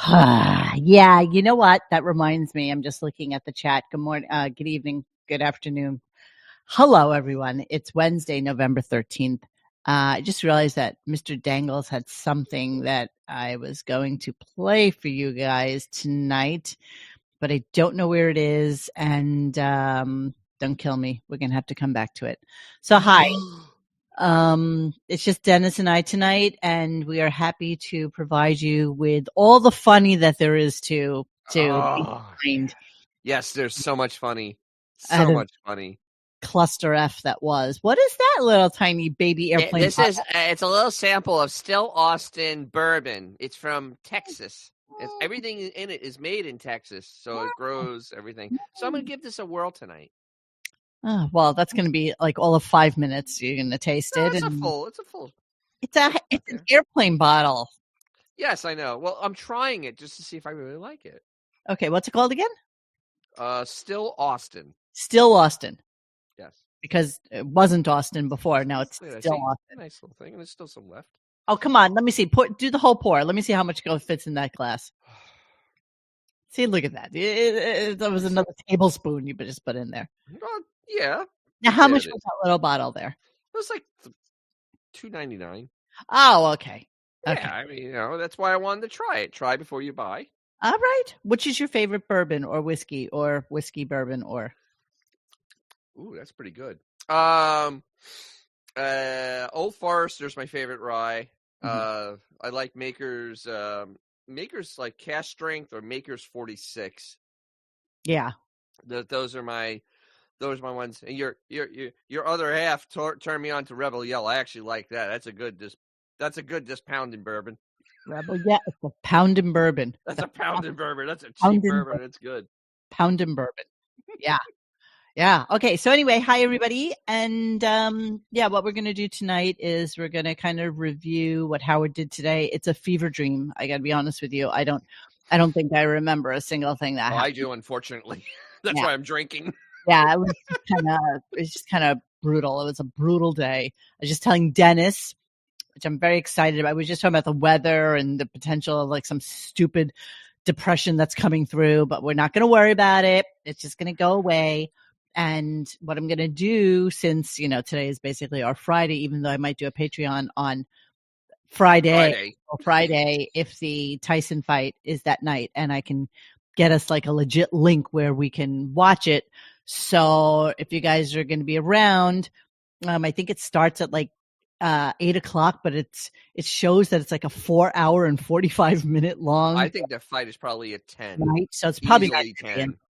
Yeah, you know what? That reminds me. I'm just looking at the chat. Good morning, good evening, good afternoon. Hello, everyone. It's Wednesday, November 13th. I just realized that Mr. Dangles had something that I was going to play for you guys tonight, but I don't know where it is. And don't kill me. We're going to have to come back to it. So, hi. It's just Dennis and I tonight, and we are happy to provide you with all the funny that there is to find. Yes, there's so much funny. Out So of much funny. cluster F that was. What is that little tiny baby airplane? It's a little sample of Still Austin bourbon. It's from Texas. Everything in it is made in Texas, so it grows everything. So I'm going to give this a whirl tonight. Oh, well, that's going to be like all of 5 minutes. You're going to taste it. It's a full. It's an airplane bottle. Yes, I know. Well, I'm trying it just to see if I really like it. Okay, what's it called again? Still Austin. Still Austin. Yes. Because it wasn't Austin before. Now it's still Austin. Nice little thing, and there's still some left. Oh, come on. Let me see. Do the whole pour. Let me see how much fits in that glass. See, look at that. That was another tablespoon you just put in there. Yeah. Now, how much was that little bottle there? It was like $2.99. Oh, okay. Yeah, I mean, that's why I wanted to try it. Try before you buy. All right. Which is your favorite bourbon or whiskey bourbon or? Ooh, that's pretty good. Old Forester's my favorite rye. Mm-hmm. I like Maker's like Cask Strength or Maker's 46. Yeah. Those are my ones. And your other half turned me on to Rebel Yell. I actually like that. That's a good pounding bourbon. Rebel, yeah, it's a pounding bourbon. That's a pounding bourbon. That's a cheap bourbon. It's good. Pounding bourbon. Yeah. Yeah. Okay. So anyway, hi everybody. And what we're going to do tonight is we're going to kind of review what Howard did today. It's a fever dream. I got to be honest with you. I don't think I remember a single thing that happened. I do, unfortunately. That's why I'm drinking. Yeah. It was just kind of brutal. It was a brutal day. I was just telling Dennis, which I'm very excited about. We were just talking about the weather and the potential of like some stupid depression that's coming through, but we're not going to worry about it. It's just going to go away. And what I'm going to do, since, today is basically our Friday, even though I might do a Patreon on Friday if the Tyson fight is that night, and I can get us like a legit link where we can watch it. So if you guys are going to be around, I think it starts at like 8:00, but it shows that it's like a 4-hour and 45-minute long. I think the fight is probably at 10. Right, so it's probably not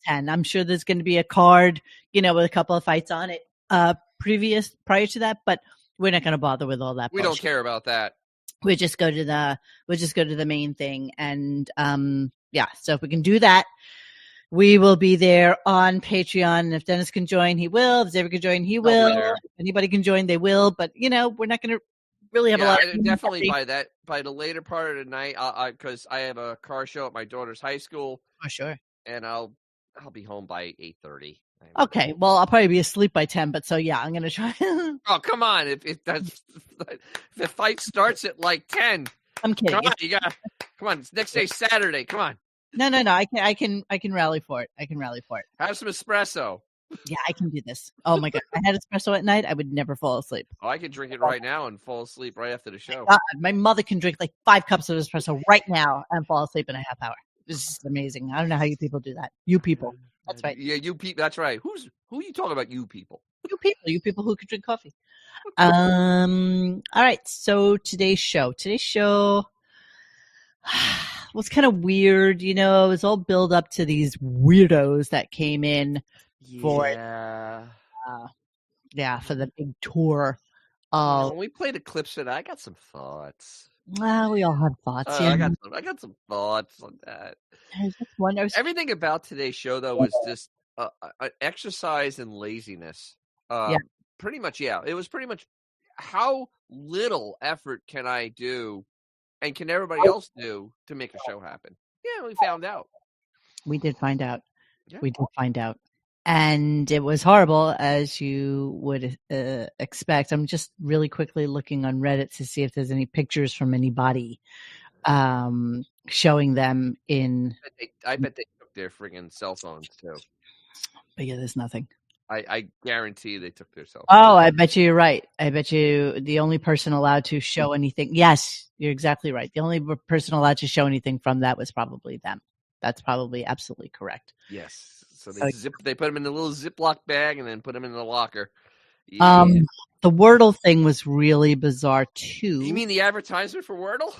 10. I'm sure there's going to be a card, with a couple of fights on it prior to that, but we're not going to bother with all that. We don't care about that. We'll just go to the main thing, and so if we can do that, we will be there on Patreon. If Dennis can join, he will. If Xavier can join, he will. If anybody can join, they will. But we're not going to really have a lot. Definitely by the later part of the night, because I have a car show at my daughter's high school. Oh, sure. And I'll be home by 8:30. Okay, well, I'll probably be asleep by 10. But so I'm going to try. Oh, come on! If the fight starts at like 10, I'm kidding. Come on. Next day, Saturday. Come on. No. I can rally for it. Have some espresso. Yeah, I can do this. Oh my God. If I had espresso at night, I would never fall asleep. Oh, I can drink it right now and fall asleep right after the show. My mother can drink like 5 cups of espresso right now and fall asleep in a half hour. This is amazing. I don't know how you people do that. You people. That's right. Yeah, you people. That's right. Who are you talking about? You people. You people who can drink coffee. All right. So today's show was kind of weird. It was all build up to these weirdos that came in for for the big tour. When we play the clips of that, I got some thoughts. Well, we all have thoughts. I got some thoughts on that. Everything about today's show, though, was just an exercise in laziness. Pretty much, It was pretty much how little effort can I do and can everybody else do to make a show happen? Yeah, we found out. We did find out. Yeah. We did find out. And it was horrible, as you would expect. I'm just really quickly looking on Reddit to see if there's any pictures from anybody showing them in. I bet they took their friggin' cell phones too. But yeah, there's nothing. I guarantee they took their cell phones. Oh, I bet you you're right. I bet you the only person allowed to show anything. Yes, you're exactly right. The only person allowed to show anything from that was probably them. That's probably absolutely correct. Yes. So they put them in the little Ziploc bag and then put them in the locker. Yeah. The Wordle thing was really bizarre too. You mean the advertisement for Wordle?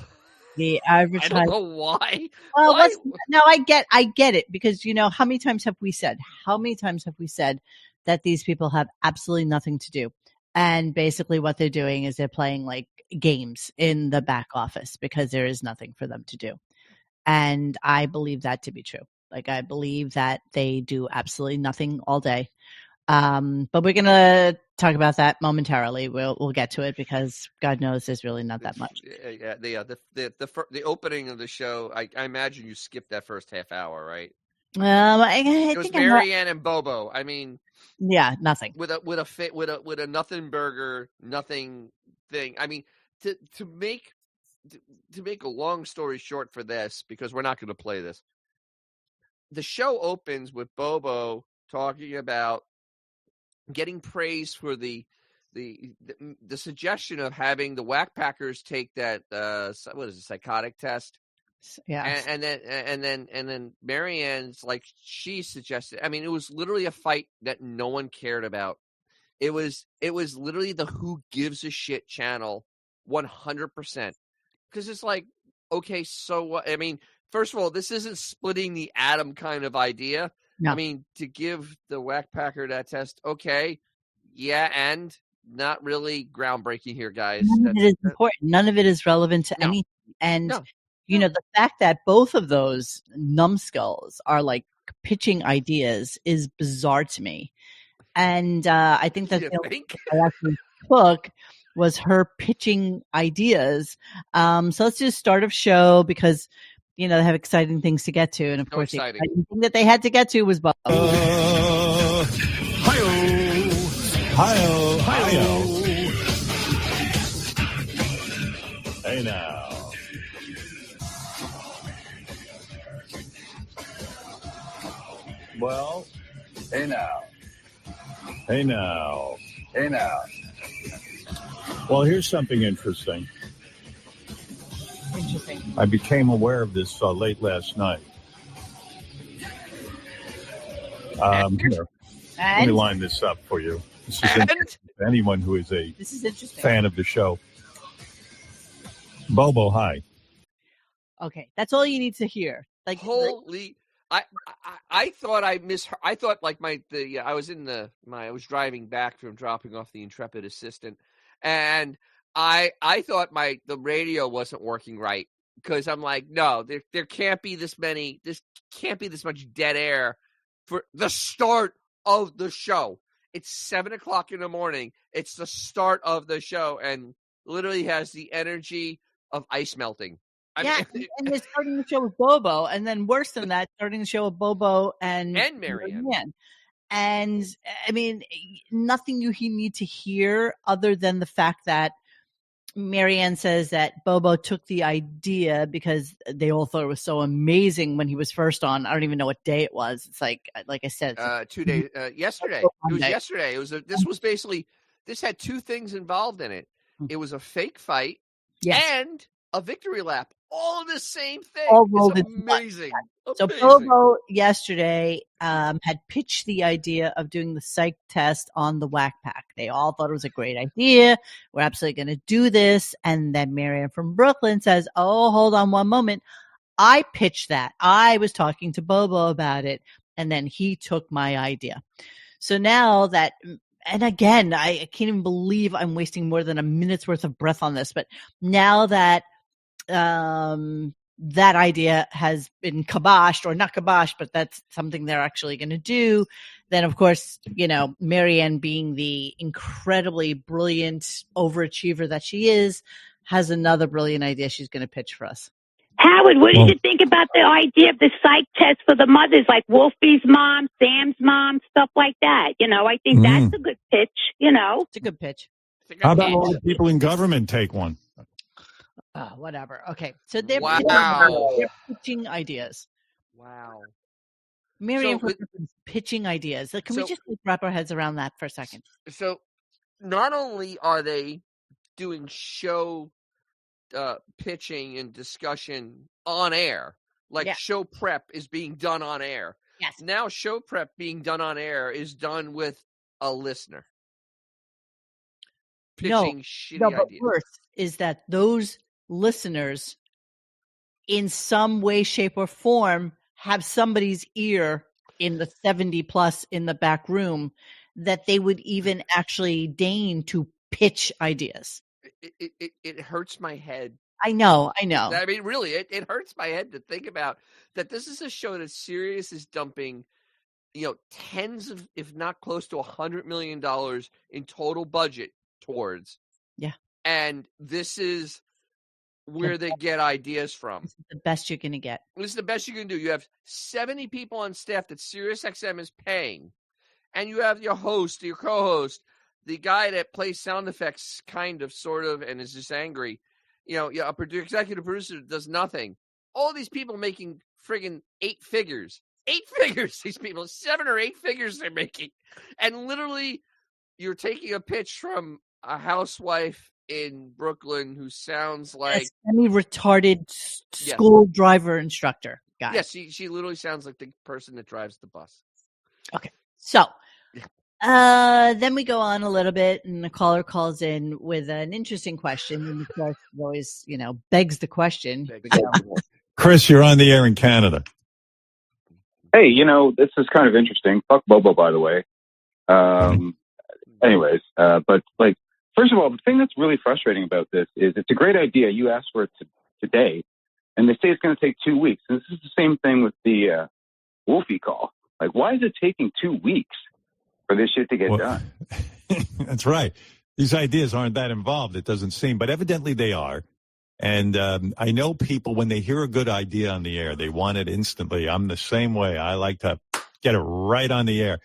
The advertisement. I don't know why. Well, why? No, I get it because how many times have we said that these people have absolutely nothing to do, and basically what they're doing is they're playing like games in the back office because there is nothing for them to do, and I believe that to be true. Like I believe that they do absolutely nothing all day. But we're gonna talk about that momentarily. We'll get to it because God knows there's really not that much. Yeah, the opening of the show. I imagine you skipped that first half hour, right? I it was Marianne and Bobo. I mean, yeah, nothing with a nothing burger, nothing thing. I mean, to make a long story short for this, because we're not going to play this. The show opens with Bobo talking about getting praise for the suggestion of having the Whackpackers take that what is it, psychotic test. Yeah, and then Marianne's like, she suggested. I mean, it was literally a fight that no one cared about. It was literally the Who Gives a Shit channel, 100%. Because it's like, okay, so what? I mean, first of all, this isn't splitting the atom kind of idea. No. I mean, to give the Whackpacker that test, okay, yeah, and not really groundbreaking here, guys. None of it is important. None of it is relevant to anything. And the fact that both of those numbskulls are like pitching ideas is bizarre to me. And I think that the only thing I actually took was her pitching ideas. So let's just start a show because they have exciting things to get to, and of course, the exciting thing that they had to get to was Bob. Hi-yo, hi-yo, hi-yo. Hey now. Well, hey now. Hey now. Hey now. Well, here's something interesting. I became aware of this late last night. Here, let me line this up for you. This is interesting to anyone who is a fan of the show. Bobo, hi. Okay, that's all you need to hear. Like, holy! I thought I misheard. I thought like I was driving back from dropping off the Intrepid Assistant, and I thought the radio wasn't working right because I'm like, no, there can't be this much dead air for the start of the show. It's 7:00 in the morning. It's the start of the show, and literally has the energy of ice melting. I mean, and they're starting the show with Bobo, and then worse than that, starting the show with Bobo and Marianne. And I mean, nothing you need to hear other than the fact that Marianne says that Bobo took the idea because they all thought it was so amazing when he was first on. I don't even know what day it was. It's like I said, 2 days. Yesterday. It was yesterday. This had two things involved in it. It was a fake fight and a victory lap. All the same thing. It's amazing. So Bobo yesterday had pitched the idea of doing the psych test on the Whackpack. They all thought it was a great idea. We're absolutely going to do this. And then Marianne from Brooklyn says, oh, hold on one moment. I pitched that. I was talking to Bobo about it. And then he took my idea. So now that, and again, I can't even believe I'm wasting more than a minute's worth of breath on this, but now that that idea has been kiboshed, or not kiboshed, but that's something they're actually going to do. Then, of course, Marianne, being the incredibly brilliant overachiever that she is, has another brilliant idea she's going to pitch for us. Howard, what did you think about the idea of the psych test for the mothers, like Wolfie's mom, Sam's mom, stuff like that? I think that's a good pitch, It's a good pitch. How about all the people in government take one? Whatever. Okay. So they're pitching ideas. Wow. Miriam pitching ideas. Can we just wrap our heads around that for a second? So not only are they doing show pitching and discussion on air, like show prep is being done on air. Yes. Now show prep being done on air is done with a listener. Pitching shitty but ideas. Worse is that those listeners in some way, shape, or form have somebody's ear in the 70 plus in the back room that they would even actually deign to pitch ideas. It hurts my head. I know. I mean, really, it hurts my head to think about that. This is a show that Sirius is dumping, tens of, if not close to $100 million in total budget towards. Yeah. And this is where they get ideas from. This is the best you're going to get. This is the best you can do. You have 70 people on staff that SiriusXM is paying. And you have your host, your co-host, the guy that plays sound effects kind of, sort of, and is just angry. A executive producer that does nothing. All these people making friggin' 8 figures. 8 figures, these people. 7 or 8 figures they're making. And literally, you're taking a pitch from a housewife in Brooklyn who sounds like a semi-retarded school driver instructor guy. Yes, she literally sounds like the person that drives the bus. Okay, so then we go on a little bit, and the caller calls in with an interesting question, and of course, it always begs the question. Chris, you're on the air in Canada. Hey, this is kind of interesting. Fuck Bobo, by the way. Anyways, but first of all, the thing that's really frustrating about this is it's a great idea. You asked for it today, and they say it's going to take 2 weeks. And this is the same thing with the Wolfie call. Why is it taking 2 weeks for this shit to get done? That's right. These ideas aren't that involved, it doesn't seem, but evidently they are. And I know people, when they hear a good idea on the air, they want it instantly. I'm the same way. I like to get it right on the air.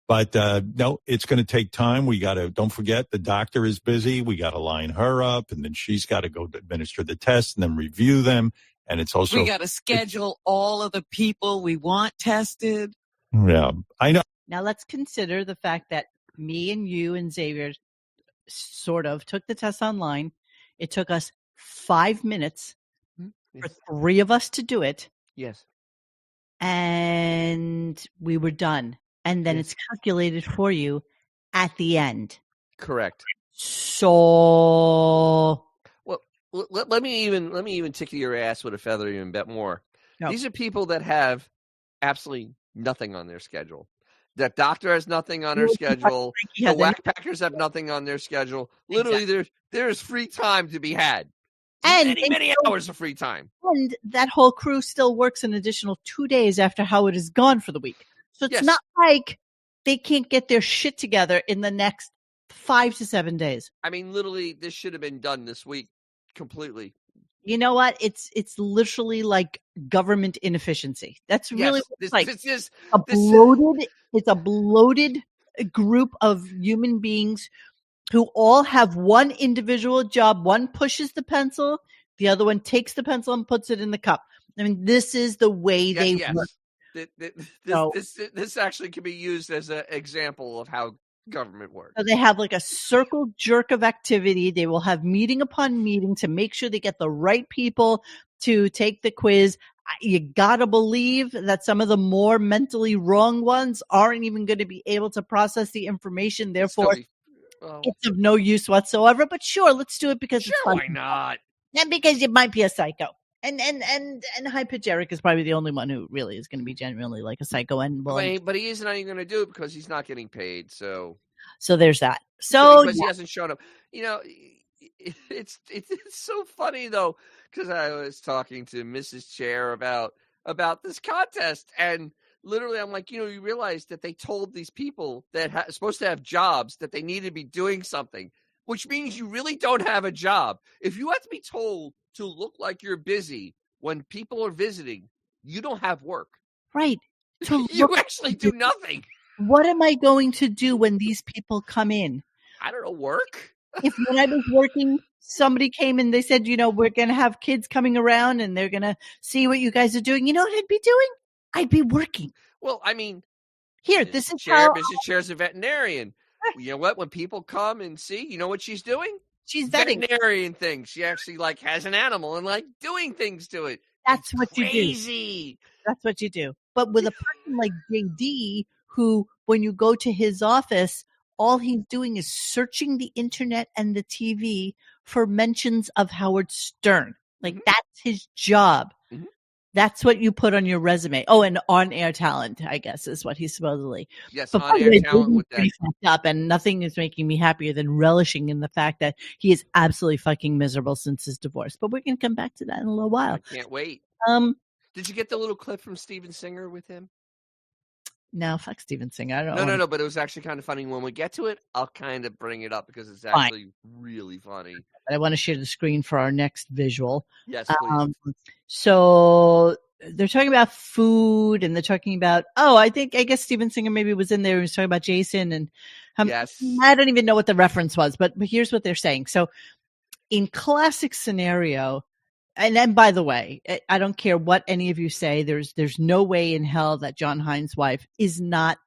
But no, it's going to take time. Don't forget, the doctor is busy. We got to line her up, and then she's got to go administer the tests and then review them. And it's also, we got to schedule all of the people we want tested. Yeah, I know. Now let's consider the fact that me and you and Xavier sort of took the test online. It took us 5 minutes for 3 of us to do it. Yes. And we were done. And then it's calculated for you at the end. Correct. So, well, let me even tickle your ass with a feather even a bit more. No. These are people that have absolutely nothing on their schedule. That doctor has nothing on their schedule. The Whack Packers have nothing on their schedule. Literally, there is free time to be had. And many hours of free time. And that whole crew still works an additional 2 days after Howard is gone for the week. So it's not like they can't get their shit together in the next 5 to 7 days. I mean, literally, this should have been done this week completely. You know what? It's literally like government inefficiency. That's really what it's like. It's a bloated group of human beings who all have one individual job. One pushes the pencil, the other one takes the pencil and puts it in the cup. I mean, this is the way they work. This actually can be used as an example of how government works. So they have like a circle jerk of activity. They will have meeting upon meeting to make sure they get the right people to take the quiz. You gotta believe that some of the more mentally wrong ones aren't even going to be able to process the information. Therefore, it's of no use whatsoever. But sure, let's do it because it's fun. Why not? And because you might be a psycho. And High Pitch Eric is probably the only one who really is going to be genuinely like a psycho. But he is not even going to do it because he's not getting paid. So there's that. So because he hasn't shown up. It's so funny though, because I was talking to Mrs. Chair about this contest, and literally I'm like, you realize that they told these people that are supposed to have jobs that they need to be doing something, which means you really don't have a job. If you have to be told to look like you're busy when people are visiting, you don't have work. Right. You actually do nothing. What am I going to do when these people come in? I don't know, work? When I was working somebody came and they said, we're going to have kids coming around and they're going to see what you guys are doing. You know what I'd be doing? I'd be working. Well, I mean, here, this is how Mrs. Chair's a veterinarian. You know what? When people come and see, you know what she's doing? She's vetting veterinarian things. She actually has an animal and doing things to it. That's what crazy. You do. That's what you do. But with a person like JD, who, when you go to his office, all he's doing is searching the internet and the TV for mentions of Howard Stern. That's his job. Mm-hmm. That's what you put on your resume. Oh, and on-air talent, I guess, is what he's supposedly. Yes, but on-air talent with that. Fucked up, and nothing is making me happier than relishing in the fact that he is absolutely fucking miserable since his divorce. But we're going to come back to that in a little while. I can't wait. Did you get the little clip from Steven Singer with him? No, fuck Steven Singer. I don't know. No, but it was actually kind of funny. When we get to it, I'll kind of bring it up because it's actually really funny. I want to share the screen for our next visual. Yes, please. So they're talking about food and they're talking about, I guess Steven Singer maybe was in there and was talking about Jason. And yes. I don't even know what the reference was, but here's what they're saying. So in classic scenario, and then, by the way, I don't care what any of you say. There's no way in hell that John Hines' wife is not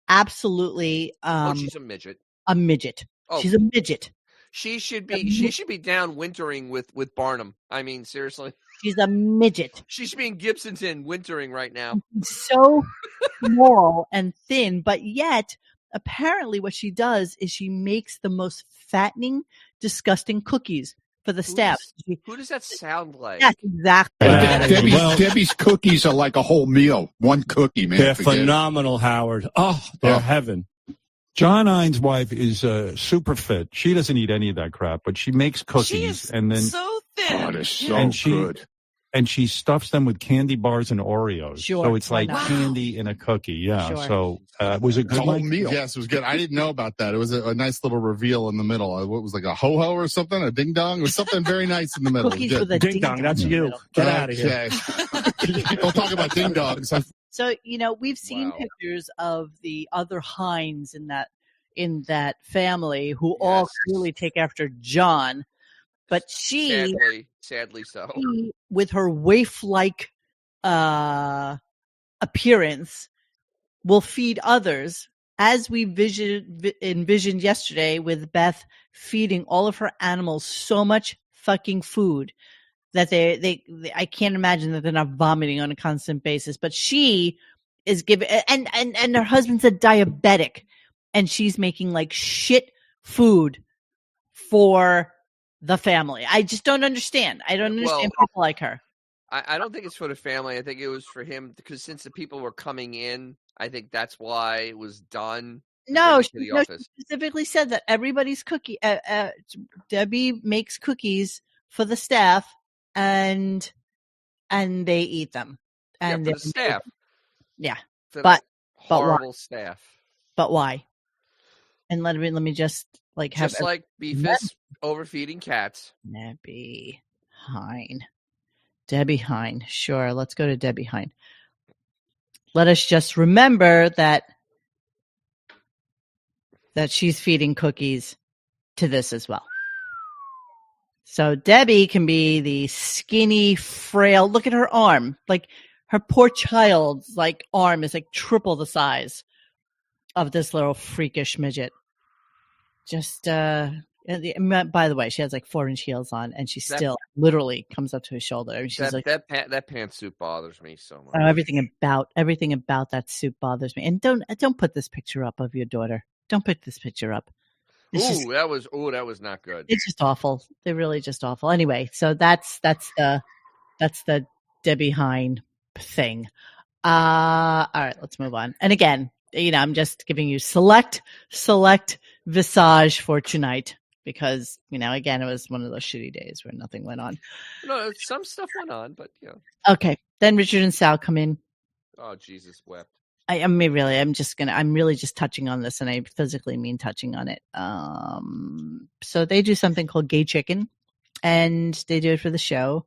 absolutely. She's a midget. A midget. Oh, she's a midget. She should be down wintering with Barnum. I mean, seriously. She's a midget. She should be in Gibson's Inn wintering right now. So small and thin, but yet apparently what she does is she makes the most fattening, disgusting cookies for the staff. Who does that sound like? That's exactly. Debbie's cookies are like a whole meal. One cookie, man. They're phenomenal, Howard. Oh, they're heaven. John Hines' wife is super fit. She doesn't eat any of that crap, but she makes cookies. She is and then so thin. Oh, they're so good. And she stuffs them with candy bars and Oreos. Sure. So it's like candy in a cookie. Yeah. Sure. So was it good? It's a whole meal. Yes, it was good. I didn't know about that. It was a nice little reveal in the middle. What was a ho-ho or something? A ding-dong? It was something very nice in the middle. Cookies with a ding-dong. That's you. Get out of here. Don't talk about ding-dongs. So, we've seen pictures of the other Hines in that family who all clearly take after John. But she, sadly so, with her waif-like appearance, will feed others, as we envisioned yesterday with Beth feeding all of her animals so much fucking food that they I can't imagine that they're not vomiting on a constant basis. But she is giving, and her husband's a diabetic, and she's making shit food for the family. I just don't understand. I don't understand people like her. I don't think it's for the family. I think it was for him because since the people were coming in, I think that's why it was done. No, she specifically said that everybody's cookie. Debbie makes cookies for the staff, and they eat them. And for the staff. Yeah, but horrible staff. But why? And let me just have just like Beefus overfeeding cats. Debbie Hine. Sure, let's go to Debbie Hine. Let us just remember that she's feeding cookies to this as well. So Debbie can be the skinny, frail. Look at her arm. Her poor child's arm is triple the size of this little freakish midget. Just by the way, she has 4-inch heels on, and she still literally comes up to his shoulder. I mean, she's that pantsuit bothers me so much. Everything about that suit bothers me. And don't put this picture up of your daughter. Don't put this picture up. That was not good. It's just awful. They're really just awful. Anyway, so that's the Debbie Hine thing. All right, let's move on. And again, I'm just giving you select visage for tonight because, again, it was one of those shitty days where nothing went on. No, some stuff went on, but Okay, then Richard and Sal come in. Oh, Jesus wept. I'm really just touching on this, and I physically mean touching on it. So they do something called Gay Chicken, and they do it for the show.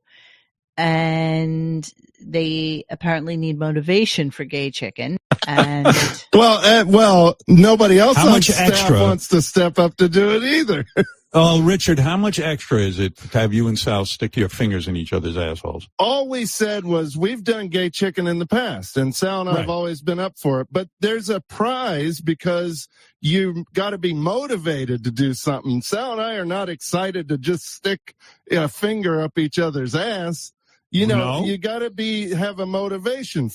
And they apparently need motivation for Gay Chicken. And well, nobody else How on much staff extra? wants to step up to do it either. Oh, Richard, how much extra is it to have you and Sal stick your fingers in each other's assholes? All we said was we've done gay chicken in the past, and Sal and I have always been up for it. But there's a prize because you got to be motivated to do something. Sal and I are not excited to just stick a finger up each other's ass. You know, you got to have a motivation.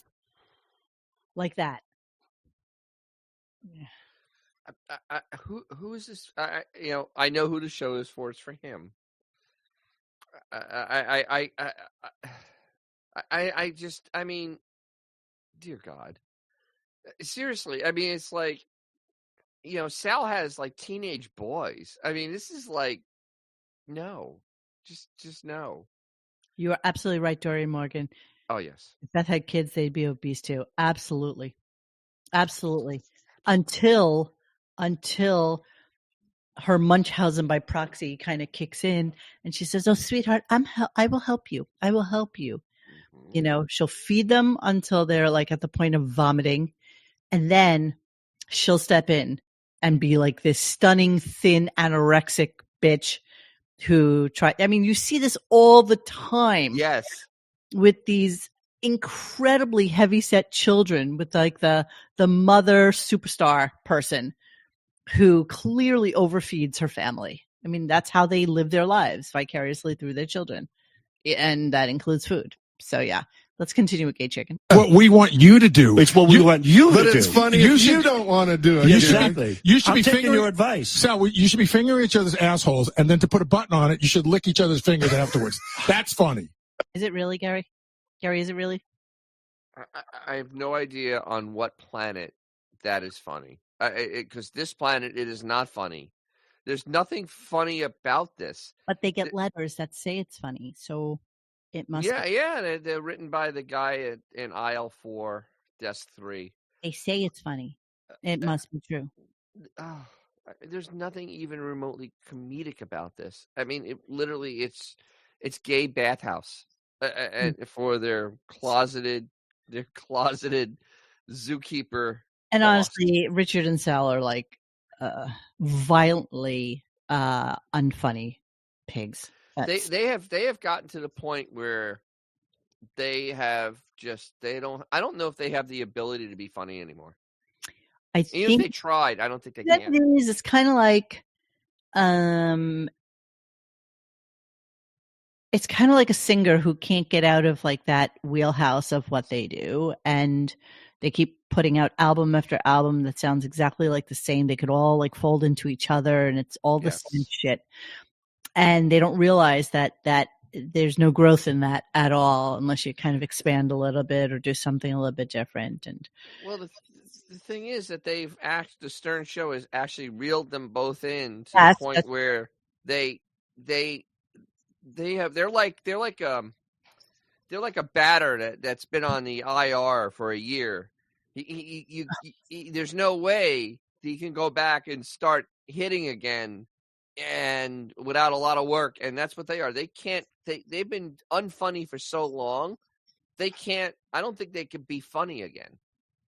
Like that. Who is this? I know who the show is for. It's for him. I mean, dear God, seriously. I mean, it's like, Sal has like teenage boys. I mean, this is like, no, just no. You are absolutely right, Dorian Morgan. Oh yes. If Beth had kids, they'd be obese too. Absolutely. Until her Munchausen by proxy kind of kicks in, and she says, "Oh, sweetheart, I will help you. I will help you." Mm-hmm. She'll feed them until they're like at the point of vomiting, and then she'll step in and be like this stunning, thin, anorexic bitch who you see this all the time. Yes. With these incredibly heavy-set children, with like the mother superstar person who clearly overfeeds her family. I mean, that's how they live their lives, vicariously through their children. And that includes food. So yeah, let's continue with gay chicken. What we want you to do. It's what we want you to do. But it's funny if you don't want to do it. Exactly. You should I'm be taking fingering your advice. Sal, you should be fingering each other's assholes, and then to put a button on it, you should lick each other's fingers afterwards. That's funny. Is it really, Gary? Gary, is it really? I have no idea on what planet that is funny. Because this planet, it is not funny. There's nothing funny about this. But they get letters that say it's funny, so it must. Yeah. They're written by the guy in aisle 4, desk 3. They say it's funny. It must be true. There's nothing even remotely comedic about this. I mean, it's gay bathhouse for their closeted zookeeper. And boss. honestly, Richard and Sal are like violently unfunny pigs. They have gotten to the point where they have I don't know if they have the ability to be funny anymore. Even if they tried, I don't think they can. It's kind of like it's kind of like a singer who can't get out of like that wheelhouse of what they do, and they keep putting out album after album that sounds exactly like the same. They could all like fold into each other, and it's all the same shit. And they don't realize that there's no growth in that at all unless you kind of expand a little bit or do something a little bit different. And well, the thing is that the Stern Show has actually reeled them both in to the point where they're like a batter that's been on the IR for a year. There's no way that he can go back and start hitting again, and without a lot of work. And that's what they are. They can't. They've been unfunny for so long. They can't. I don't think they could be funny again.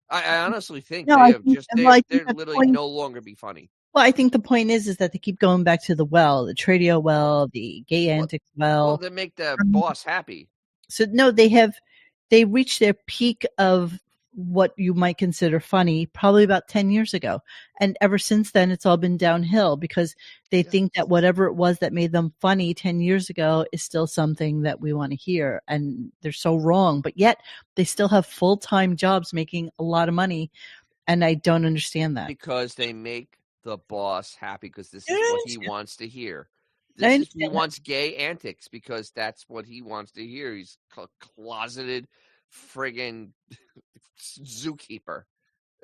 I honestly think they're literally no longer be funny. Well, I think the point is that they keep going back to the well, the Tradio well, the gay antics well. Well, they make the boss happy. So no, they reached their peak of what you might consider funny probably about 10 years ago. And ever since then, it's all been downhill because they think that whatever it was that made them funny 10 years ago is still something that we want to hear. And they're so wrong, but yet they still have full-time jobs making a lot of money. And I don't understand that. Because they make the boss happy because this is what he wants to hear. He wants gay antics because that's what he wants to hear. He's closeted friggin' zookeeper.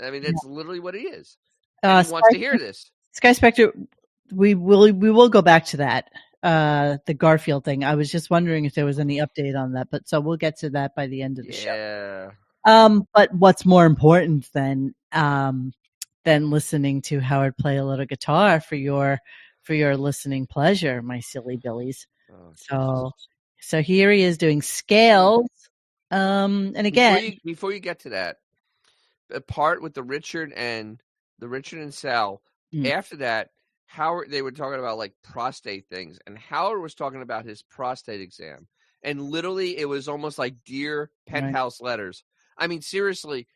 I mean, that's literally what he is. He wants to hear this. Sky Spectre, we will go back to that. The Garfield thing. I was just wondering if there was any update on that, but so we'll get to that by the end of the show. But what's more important than listening to Howard play a little guitar for your listening pleasure, my silly billies. So here he is doing scales. And again, before you get to that, the part with the Richard and Sal, after that, Howard, they were talking about like prostate things, and Howard was talking about his prostate exam, and literally it was almost like dear Penthouse letters. I mean, seriously,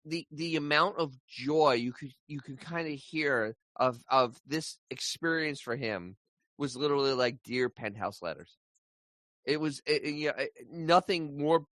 the amount of joy you could kind of hear of this experience for him was literally like dear Penthouse letters. It was nothing more.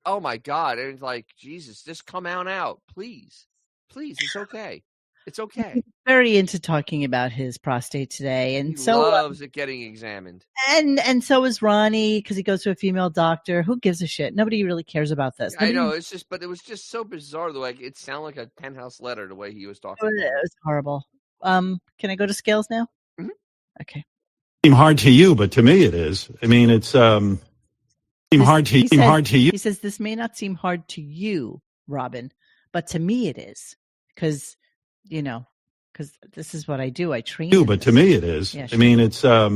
Oh my God! And it's like, Jesus, just come on out, please. It's okay. It's okay. He's very into talking about his prostate today, and He so loves it getting examined. And so is Ronnie, because he goes to a female doctor. Who gives a shit? Nobody really cares about this. I know, but it was just so bizarre. Like it sounded like a Penthouse letter the way he was talking. It was horrible. Can I go to scales now? Mm-hmm. Okay. Seem hard to you, but to me it is. I mean, it's seem hard to you. He says this may not seem hard to you, Robin, but to me it is, because this is what I do. I train you, but to me it is. Yeah, I mean, it's let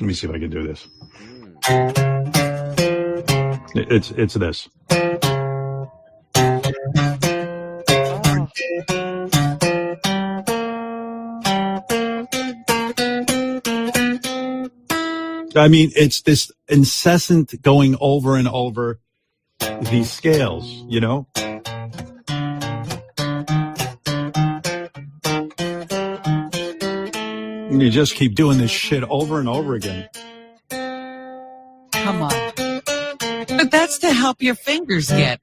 me see if I can do this. It's this. I mean, it's this incessant going over and over these scales, you know? And you just keep doing this shit over and over again. Come on. But that's to help your fingers get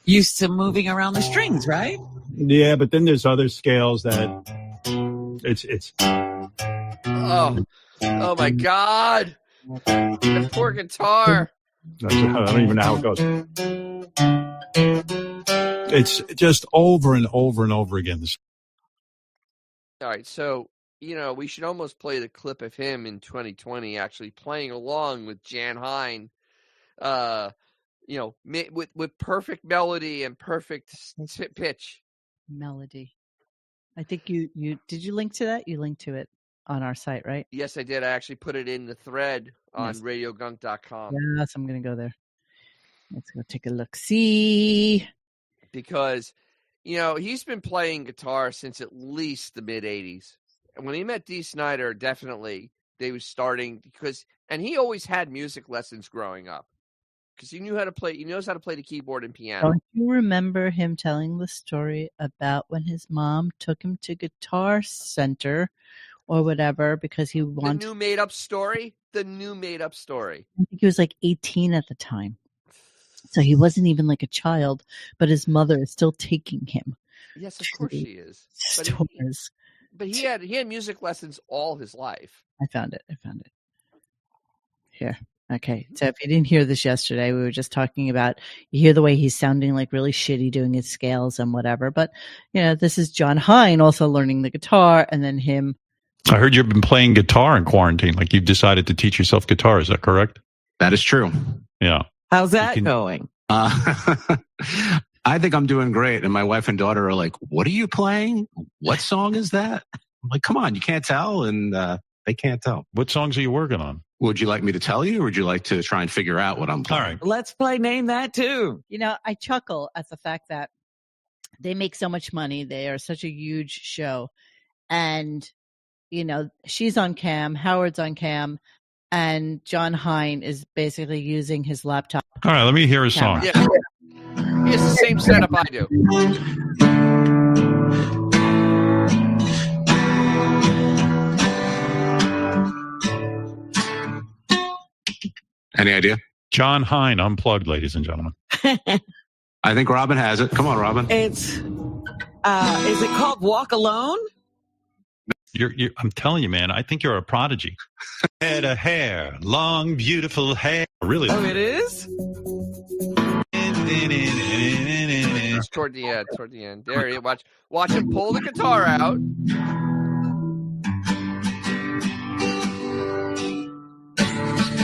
used to moving around the strings, right? Yeah, but then there's other scales that it's Oh my God. The poor guitar. I don't even know how it goes. It's just over and over and over again. All right, so we should almost play the clip of him in 2020 actually playing along with Jan Hine, with perfect melody and perfect pitch. Melody. I think you did you link to that? You linked to it on our site, right? Yes, I did. I actually put it in the thread on RadioGunk.com. Yes, I'm going to go there. Let's go take a look. See, because he's been playing guitar since at least the mid '80s. And when he met Dee Snider, definitely they was starting and he always had music lessons growing up because he knew how to play. He knows how to play the keyboard and piano. Don't you remember him telling the story about when his mom took him to Guitar Center or whatever because he wanted the new made up story? The new made up story. I think he was like 18 at the time. So he wasn't even like a child, but his mother is still taking him. Yes, of course she is. But he had music lessons all his life. I found it. Here. Okay. So if you didn't hear this yesterday, we were just talking about, you hear the way he's sounding like really shitty doing his scales and whatever. But, this is John Hine also learning the guitar, and then him. I heard you've been playing guitar in quarantine. Like you've decided to teach yourself guitar. Is that correct? That is true. Yeah. How's that going? I think I'm doing great. And my wife and daughter are like, what are you playing? What song is that? I'm like, come on, you can't tell. And they can't tell. What songs are you working on? Would you like me to tell you, or would you like to try and figure out what I'm playing? All right. Let's play Name That too. I chuckle at the fact that they make so much money. They are such a huge show. And, she's on cam, Howard's on cam, and John Hine is basically using his laptop. All right, let me hear a song. Yeah. He has the same setup I do. Any idea? John Hine, Unplugged, ladies and gentlemen. I think Robin has it. Come on, Robin. It's, is it called Walk Alone? I'm telling you, man, I think you're a prodigy. Head of hair, long, beautiful hair. Really? Oh, it is? It's toward the end. There you watch him pull the guitar out.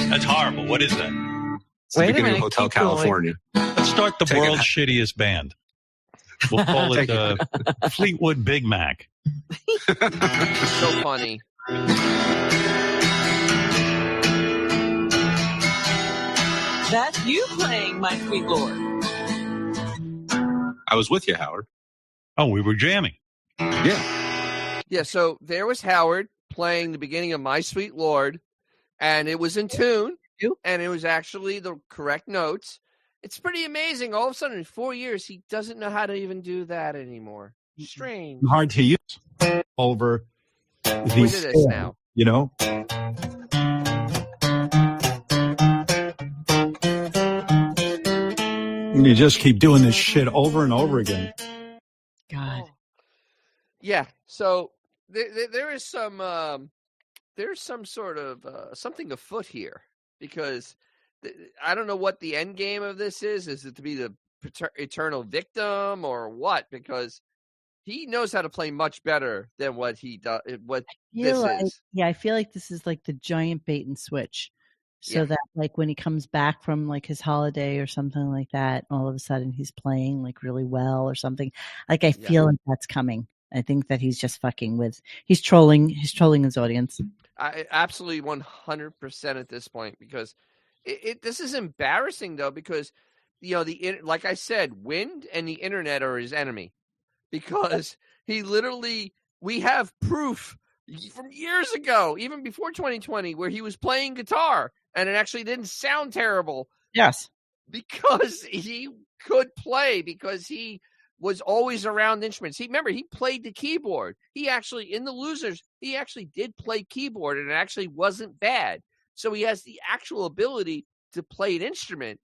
That's horrible. What is that? It's the beginning of Hotel California. Let's start the world's shittiest band. We'll call it Fleetwood Big Mac. So funny. That's you playing, my sweet Lord. I was with you, Howard. Oh, we were jamming. Yeah. Yeah, so there was Howard playing the beginning of My Sweet Lord, and it was in tune, and it was actually the correct notes. It's pretty amazing. All of a sudden, in 4 years, he doesn't know how to even do that anymore. Strange. Hard to use over Listen to this now. You know? You just keep doing this shit over and over again. God. Yeah. So there is some there's some sort of something afoot here, because I don't know what the end game of this is. Is it to be the eternal victim or what? Because he knows how to play much better than what he does. What this is. Yeah, I feel like this is like the giant bait and switch. So that like when he comes back from like his holiday or something like that, all of a sudden he's playing like really well or something. Like I feel like that's coming. I think that he's just he's trolling his audience. I absolutely 100% at this point, because this is embarrassing though, because like I said, wind and the internet are his enemy, because we have proof from years ago, even before 2020, where he was playing guitar and it actually didn't sound terrible. Yes. Because he could play, because he was always around instruments. He played the keyboard. He actually, in the Losers, he actually did play keyboard, and it actually wasn't bad. So he has the actual ability to play an instrument.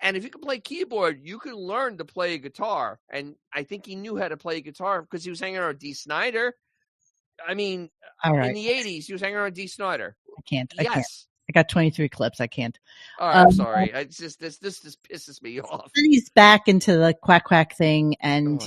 And if you can play keyboard, you can learn to play a guitar. And I think he knew how to play a guitar because he was hanging around with Dee Snider. I mean, in the 80s, he was hanging around with Dee Snider. I can't. Yes. I got 23 clips. I can't. All right, I'm sorry. It's just this pisses me off. Then he's back into the quack thing, and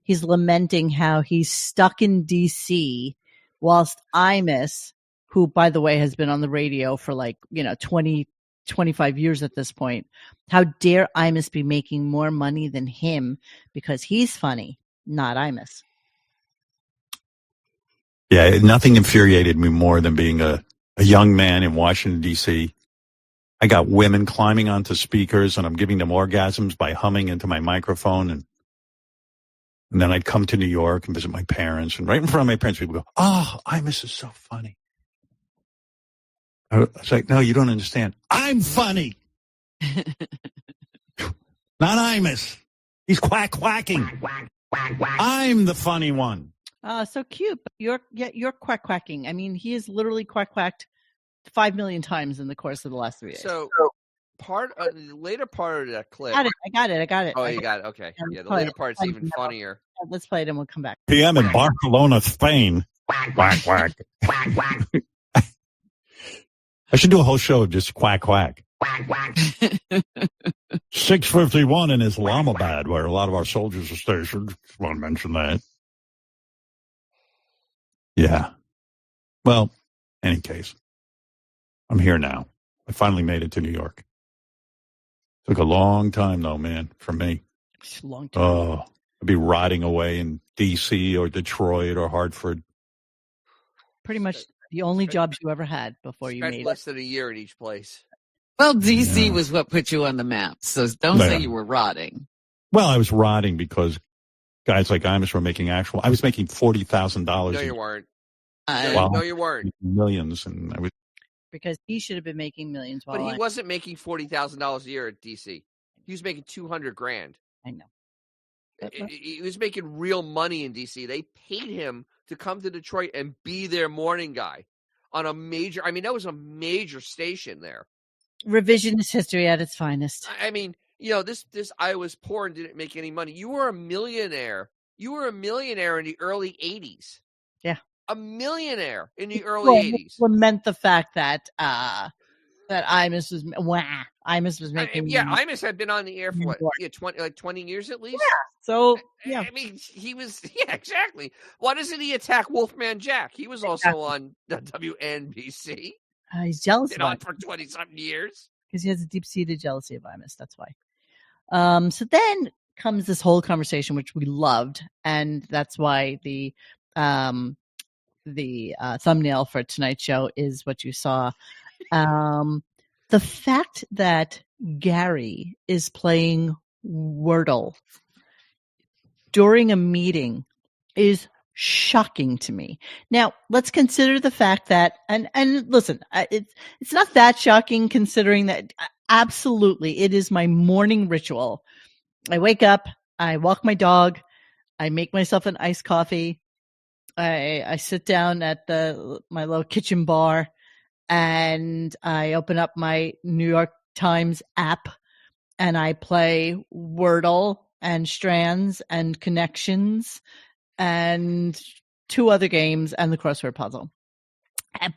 he's lamenting how he's stuck in DC, whilst Imus, who by the way has been on the radio for 20, 25 years at this point. How dare Imus be making more money than him because he's funny, not Imus. Yeah, nothing infuriated me more than being a young man in Washington, D.C. I got women climbing onto speakers, and I'm giving them orgasms by humming into my microphone. And then I'd come to New York and visit my parents. And right in front of my parents, people go, "Oh, Imus is so funny." I was like, "No, you don't understand. I'm funny. Not Imus. He's quacking. I'm the funny one." So cute. But you're quacking. I mean, he has literally quacked 5 million times in the course of the last 3 days. So the later part of that clip. I got it. Oh, you got it. Okay. Yeah, the later part's even funnier. Let's play it and we'll come back. PM in Barcelona, Spain. Quack, quack. I should do a whole show of just quack. 651 in Islamabad, where a lot of our soldiers are stationed. Just want to mention that. Yeah. Well, any case, I'm here now. I finally made it to New York. Took a long time, though, man, for me. It's a long time. Oh, I'd be rotting away in D.C. or Detroit or Hartford. Pretty much the only jobs you ever had before you made less than a year in each place. Well, D.C. was what put you on the map, so don't say you were rotting. Well, I was rotting because guys like Imus were making I was making $40,000. No, you weren't. No, you weren't. Millions, and I was. Because he should have been making millions. But he wasn't making $40,000 a year at DC. He was making $200,000. I know. He was making real money in DC. They paid him to come to Detroit and be their morning guy on a major. I mean, that was a major station there. Revisionist history at its finest. I mean, this I was poor and didn't make any money. You were a millionaire. You were a millionaire in the early 80s. Yeah. A millionaire in the early 80s. Lament the fact that Imus was making. Imus had been on the air for 20 years at least. Yeah. So yeah, I mean, he was. Yeah, exactly. Why doesn't he attack Wolfman Jack? He was also on WNBC. He's jealous. Been on for 20-something years because he has a deep-seated jealousy of Imus. That's why. So then comes this whole conversation, which we loved, and that's why the thumbnail for tonight's show is what you saw. The fact that Gary is playing Wordle during a meeting is shocking to me. Now, let's consider the fact that, and listen, it's not that shocking considering that absolutely it is my morning ritual. I wake up, I walk my dog, I make myself an iced coffee. I sit down at my little kitchen bar and I open up my New York Times app and I play Wordle and Strands and Connections and 2 other games and the crossword puzzle.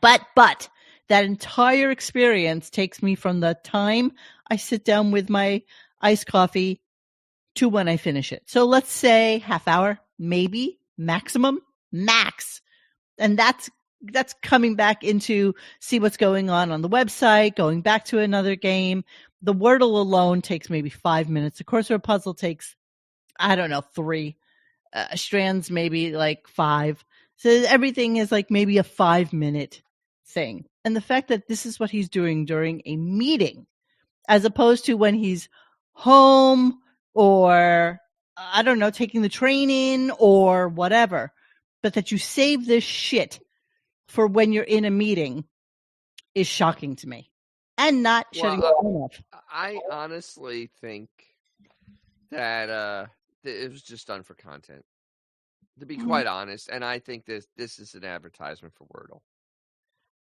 But that entire experience takes me from the time I sit down with my iced coffee to when I finish it. So let's say half hour, maybe, maximum, max. And that's coming back into see what's going on the website, going back to another game. The Wordle alone takes maybe 5 minutes. The crossword puzzle takes, I don't know, 3. Strands maybe like 5. So everything is like maybe a 5-minute thing. And the fact that this is what he's doing during a meeting, as opposed to when he's home or, I don't know, taking the train in or whatever, but that you save this shit for when you're in a meeting is shocking to me. And not shutting the phone off. I honestly think that it was just done for content, to be quite honest. And I think this is an advertisement for Wordle.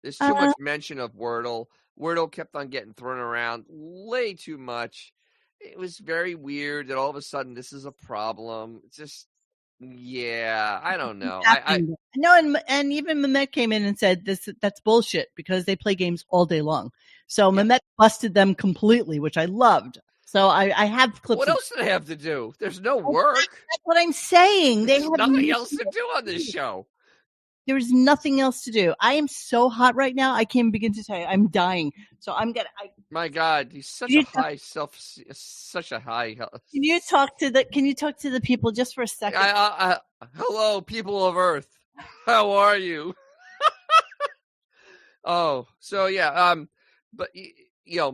There's too much mention of Wordle. Wordle kept on getting thrown around way too much. It was very weird that all of a sudden this is a problem. It's just, yeah, I don't know. No, and even Mehmet came in and said that's bullshit because they play games all day long. So Mehmet busted them completely, which I loved. So I have clips. What else do they have to do? There's no work. That's what I'm saying. There's nothing else to do on this show. There is nothing else to do. I am so hot right now. I can't begin to tell you. I'm dying. So I'm gonna. My God, he's such such a high. Can you talk to the people just for a second? Hello, people of Earth. How are you? Oh, so yeah. But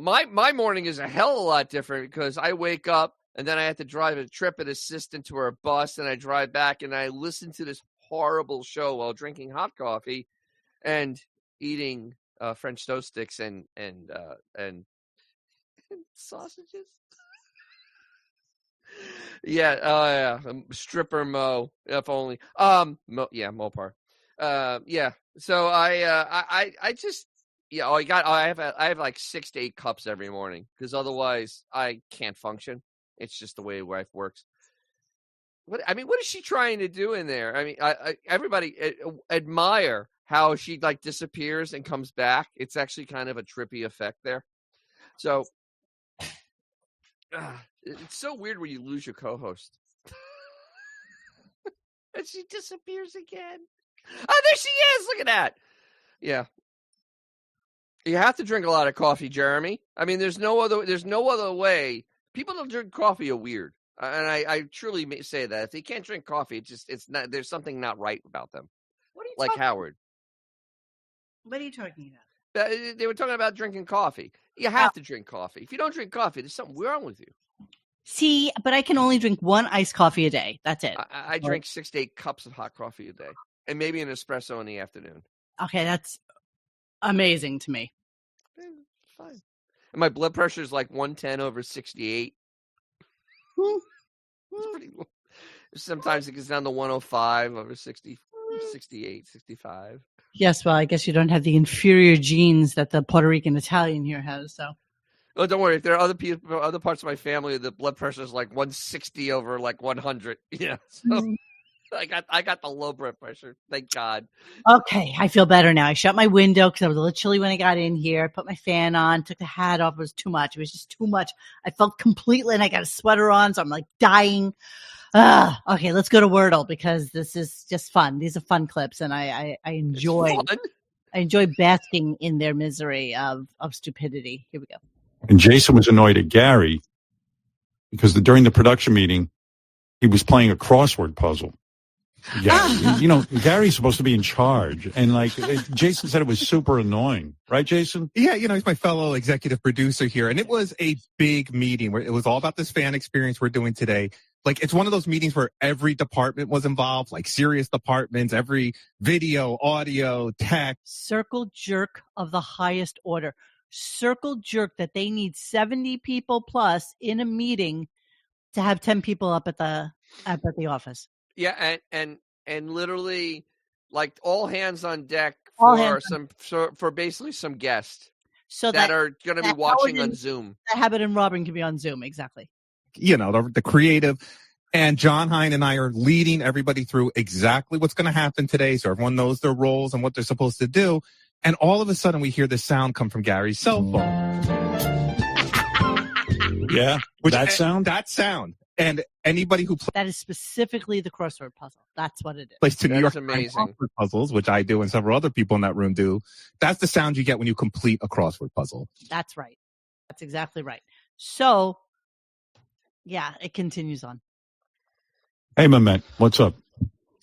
my morning is a hell of a lot different because I wake up and then I have to drive a Tripit assistant to her bus, and I drive back and I listen to this horrible show while drinking hot coffee and eating French toast sticks and sausages. Yeah, stripper Mo, if only. Mopar. Yeah. So I just I have like 6 to 8 cups every morning because otherwise I can't function. It's just the way life works. What is she trying to do in there? I mean, everybody admire how she like disappears and comes back. It's actually kind of a trippy effect there. So it's so weird when you lose your co-host. And she disappears again. Oh, there she is. Look at that. Yeah. You have to drink a lot of coffee, Jeremy. I mean, there's no other way. People that drink coffee are weird. And I truly may say that if they can't drink coffee, it's not. There's something not right about them. What are you like talking Howard? What are you talking about? They were talking about drinking coffee. You have to drink coffee. If you don't drink coffee, there's something wrong with you. See, but I can only drink 1 iced coffee a day. That's it. I drink 6 to 8 cups of hot coffee a day, and maybe an espresso in the afternoon. Okay, that's amazing to me. Yeah, fine. And my blood pressure is like 110/68. It's pretty low. Sometimes it gets down to 105/60, 68, 65. Yes, well, I guess you don't have the inferior genes that the Puerto Rican Italian here has. So, oh, don't worry. If there are other people, other parts of my family, the blood pressure is like 160/100. Yeah, so I got the low blood pressure. Thank God. Okay, I feel better now. I shut my window because I was a little chilly when I got in here. I put my fan on, took the hat off. It was too much. It was just too much. I felt completely, and I got a sweater on, so I'm like dying. Okay, let's go to Wordle because this is just fun. These are fun clips, and I enjoy. I enjoy basking in their misery of stupidity. Here we go. And Jason was annoyed at Gary because during the production meeting, he was playing a crossword puzzle. Yeah, Gary's supposed to be in charge, and Jason said it was super annoying, right, Jason? Yeah, he's my fellow executive producer here, and it was a big meeting where it was all about this fan experience we're doing today. Like, it's one of those meetings where every department was involved, like serious departments, every video, audio, tech. Circle jerk of the highest order. Circle jerk that they need 70 people plus in a meeting to have 10 people up at the office. Yeah, and literally, like, all hands on deck for basically some guests that are going to be watching on Zoom. That Habit and Robin can be on Zoom, exactly. You know, the creative. And John Hine and I are leading everybody through exactly what's going to happen today, so everyone knows their roles and what they're supposed to do. And all of a sudden, we hear this sound come from Gary's cell phone. Yeah, sound? That sound. And anybody who that is specifically the crossword puzzle. That's what it is. Plays to New York amazing crossword puzzles, which I do and several other people in that room do. That's the sound you get when you complete a crossword puzzle. That's right. That's exactly right. So, yeah, it continues on. Hey, Mehmet, what's up?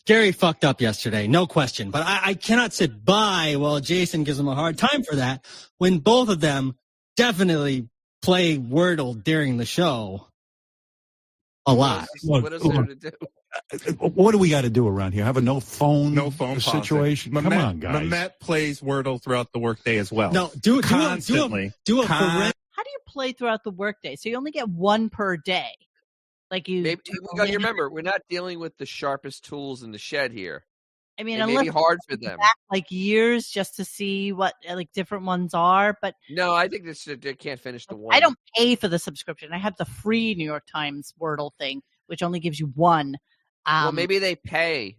Gary fucked up yesterday, no question. But I cannot sit by while Jason gives him a hard time for that when both of them definitely play Wordle during the show a lot. What is there to do? What do we got to do around here? Have a no phone situation? Mehmet, Come on, guys. Mehmet plays Wordle throughout the workday as well. No, constantly. Do a How do you play throughout the workday? So you only get one per day. Like you remember, we're not dealing with the sharpest tools in the shed here. I mean, it may be hard for them. Back, like years just to see what like different ones are, but no, I think they can't finish the one. I don't pay for the subscription. I have the free New York Times Wordle thing, which only gives you one. Well, maybe they pay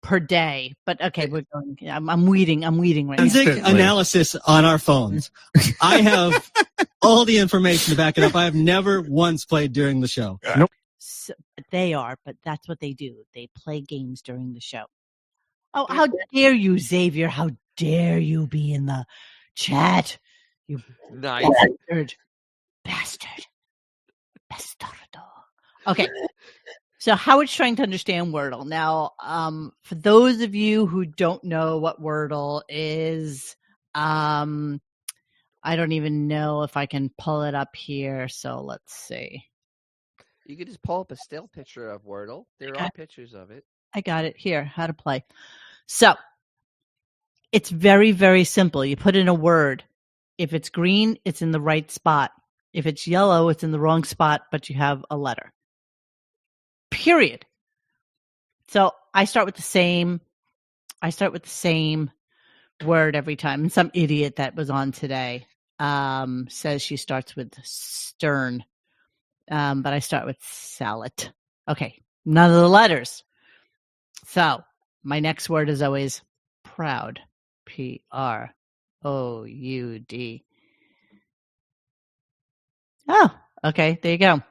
per day, but okay, we're going. I'm weeding right now. Forensic analysis on our phones. I have all the information to back it up. I have never once played during the show. Nope. So, but that's what they do. They play games during the show. Oh, how dare you, Xavier? How dare you be in the chat? You nice bastard. Bastardo. Okay. So Howard's trying to understand Wordle. Now, for those of you who don't know what Wordle is, I don't even know if I can pull it up here. So let's see. You could just pull up a still picture of Wordle. There are pictures of it. I got it here. How to play. So it's very, very simple. You put in a word. If it's green, it's in the right spot. If it's yellow, it's in the wrong spot, but you have a letter. Period. So I start with the same word every time. And some idiot that was on today says she starts with stern. But I start with salad. Okay. None of the letters. So my next word is always proud. Proud. Oh, okay. There you go.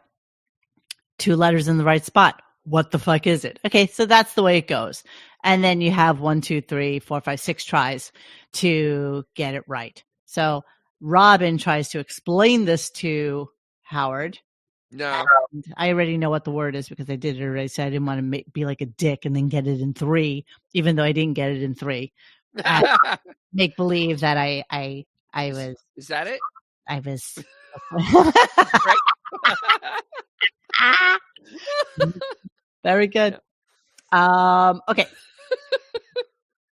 2 letters in the right spot. What the fuck is it? Okay. So that's the way it goes. And then you have 1, 2, 3, 4, 5, 6 tries to get it right. So Robin tries to explain this to Howard. No. I already know what the word is because I did it already. So I didn't want to be like a dick and then get it in 3, even though I didn't get it in 3. Make believe that I was. Is that it? I was. Very good. Okay.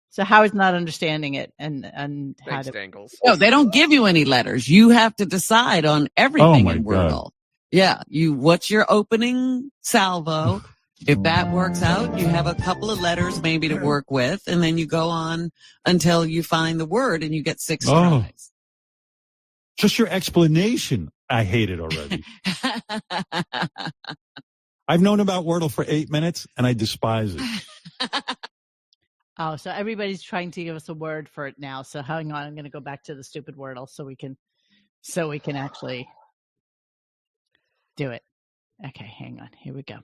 So Howard's not understanding it and how to. Angles. No, they don't give you any letters. You have to decide on everything in Wordle. Yeah, what's your opening salvo? If that works out, you have a couple of letters maybe to work with, and then you go on until you find the word and you get 6 tries. Just your explanation, I hate it already. I've known about Wordle for 8 minutes, and I despise it. Oh, so everybody's trying to give us a word for it now. So hang on, I'm going to go back to the stupid Wordle so we can actually do it. Okay, hang on. Here we go.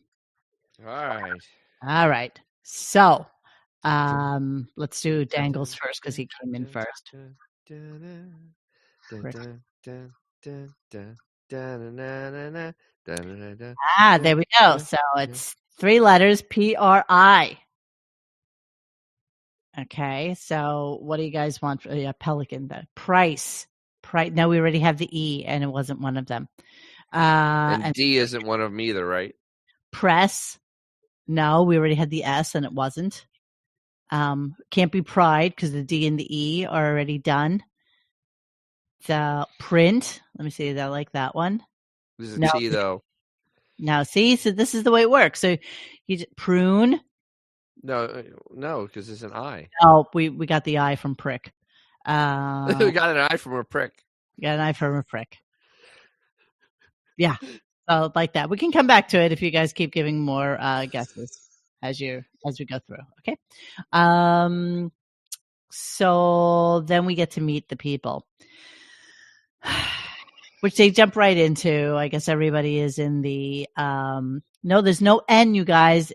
All right. So, let's do Dangles first because he came in first. There we go. So it's 3 letters, PRI. Okay, so what do you guys want for Pelican? The price. No, we already have the E, and it wasn't one of them. And D isn't one of them either, right? Press. No, we already had the S and it wasn't. Can't be pride because the D and the E are already done. The print. Let me see if I like that one. There's a T though. Now, see, so this is the way it works. So you just prune. No, because there's an I. Oh, we got the I from prick. We got an I from a prick. Got an I from a prick. Yeah, so like that. We can come back to it if you guys keep giving more guesses as we go through. Okay. So then we get to meet the people, which they jump right into. I guess everybody is in the no, there's no N, you guys.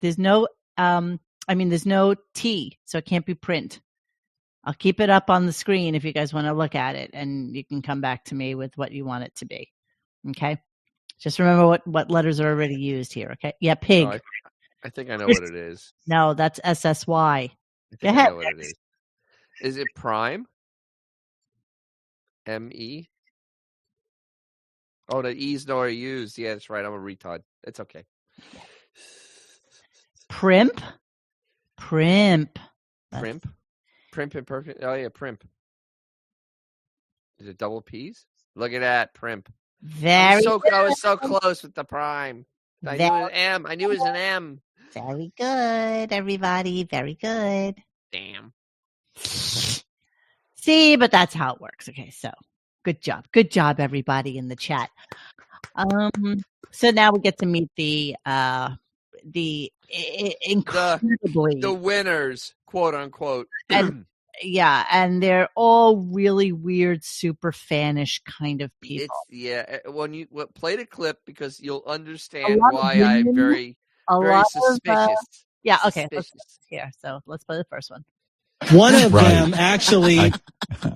There's no there's no T, so it can't be print. I'll keep it up on the screen if you guys want to look at it, and you can come back to me with what you want it to be. Okay? Just remember what letters are already used here, okay? Yeah, pig. No, I think I know what it is. No, that's SSY. Go ahead. I know what it is. Is it prime? M-E? Oh, the E's no are used. Yeah, that's right. I'm a retard. It's okay. Primp? Primp. Primp? Primp and perfect. Oh, yeah, primp. Is it double P's? Look at that, primp. I was so close with the prime. I knew it was M. I knew it was an M. Very good, everybody. Very good. Damn. See, but that's how it works. Okay, so good job. Good job, everybody in the chat. So now we get to meet the incredibly the winners, quote unquote. And, yeah, and they're all really weird, super fanish kind of people. When you play the clip because you'll understand why I'm very suspicious. Okay. So let's play the first one. One of them actually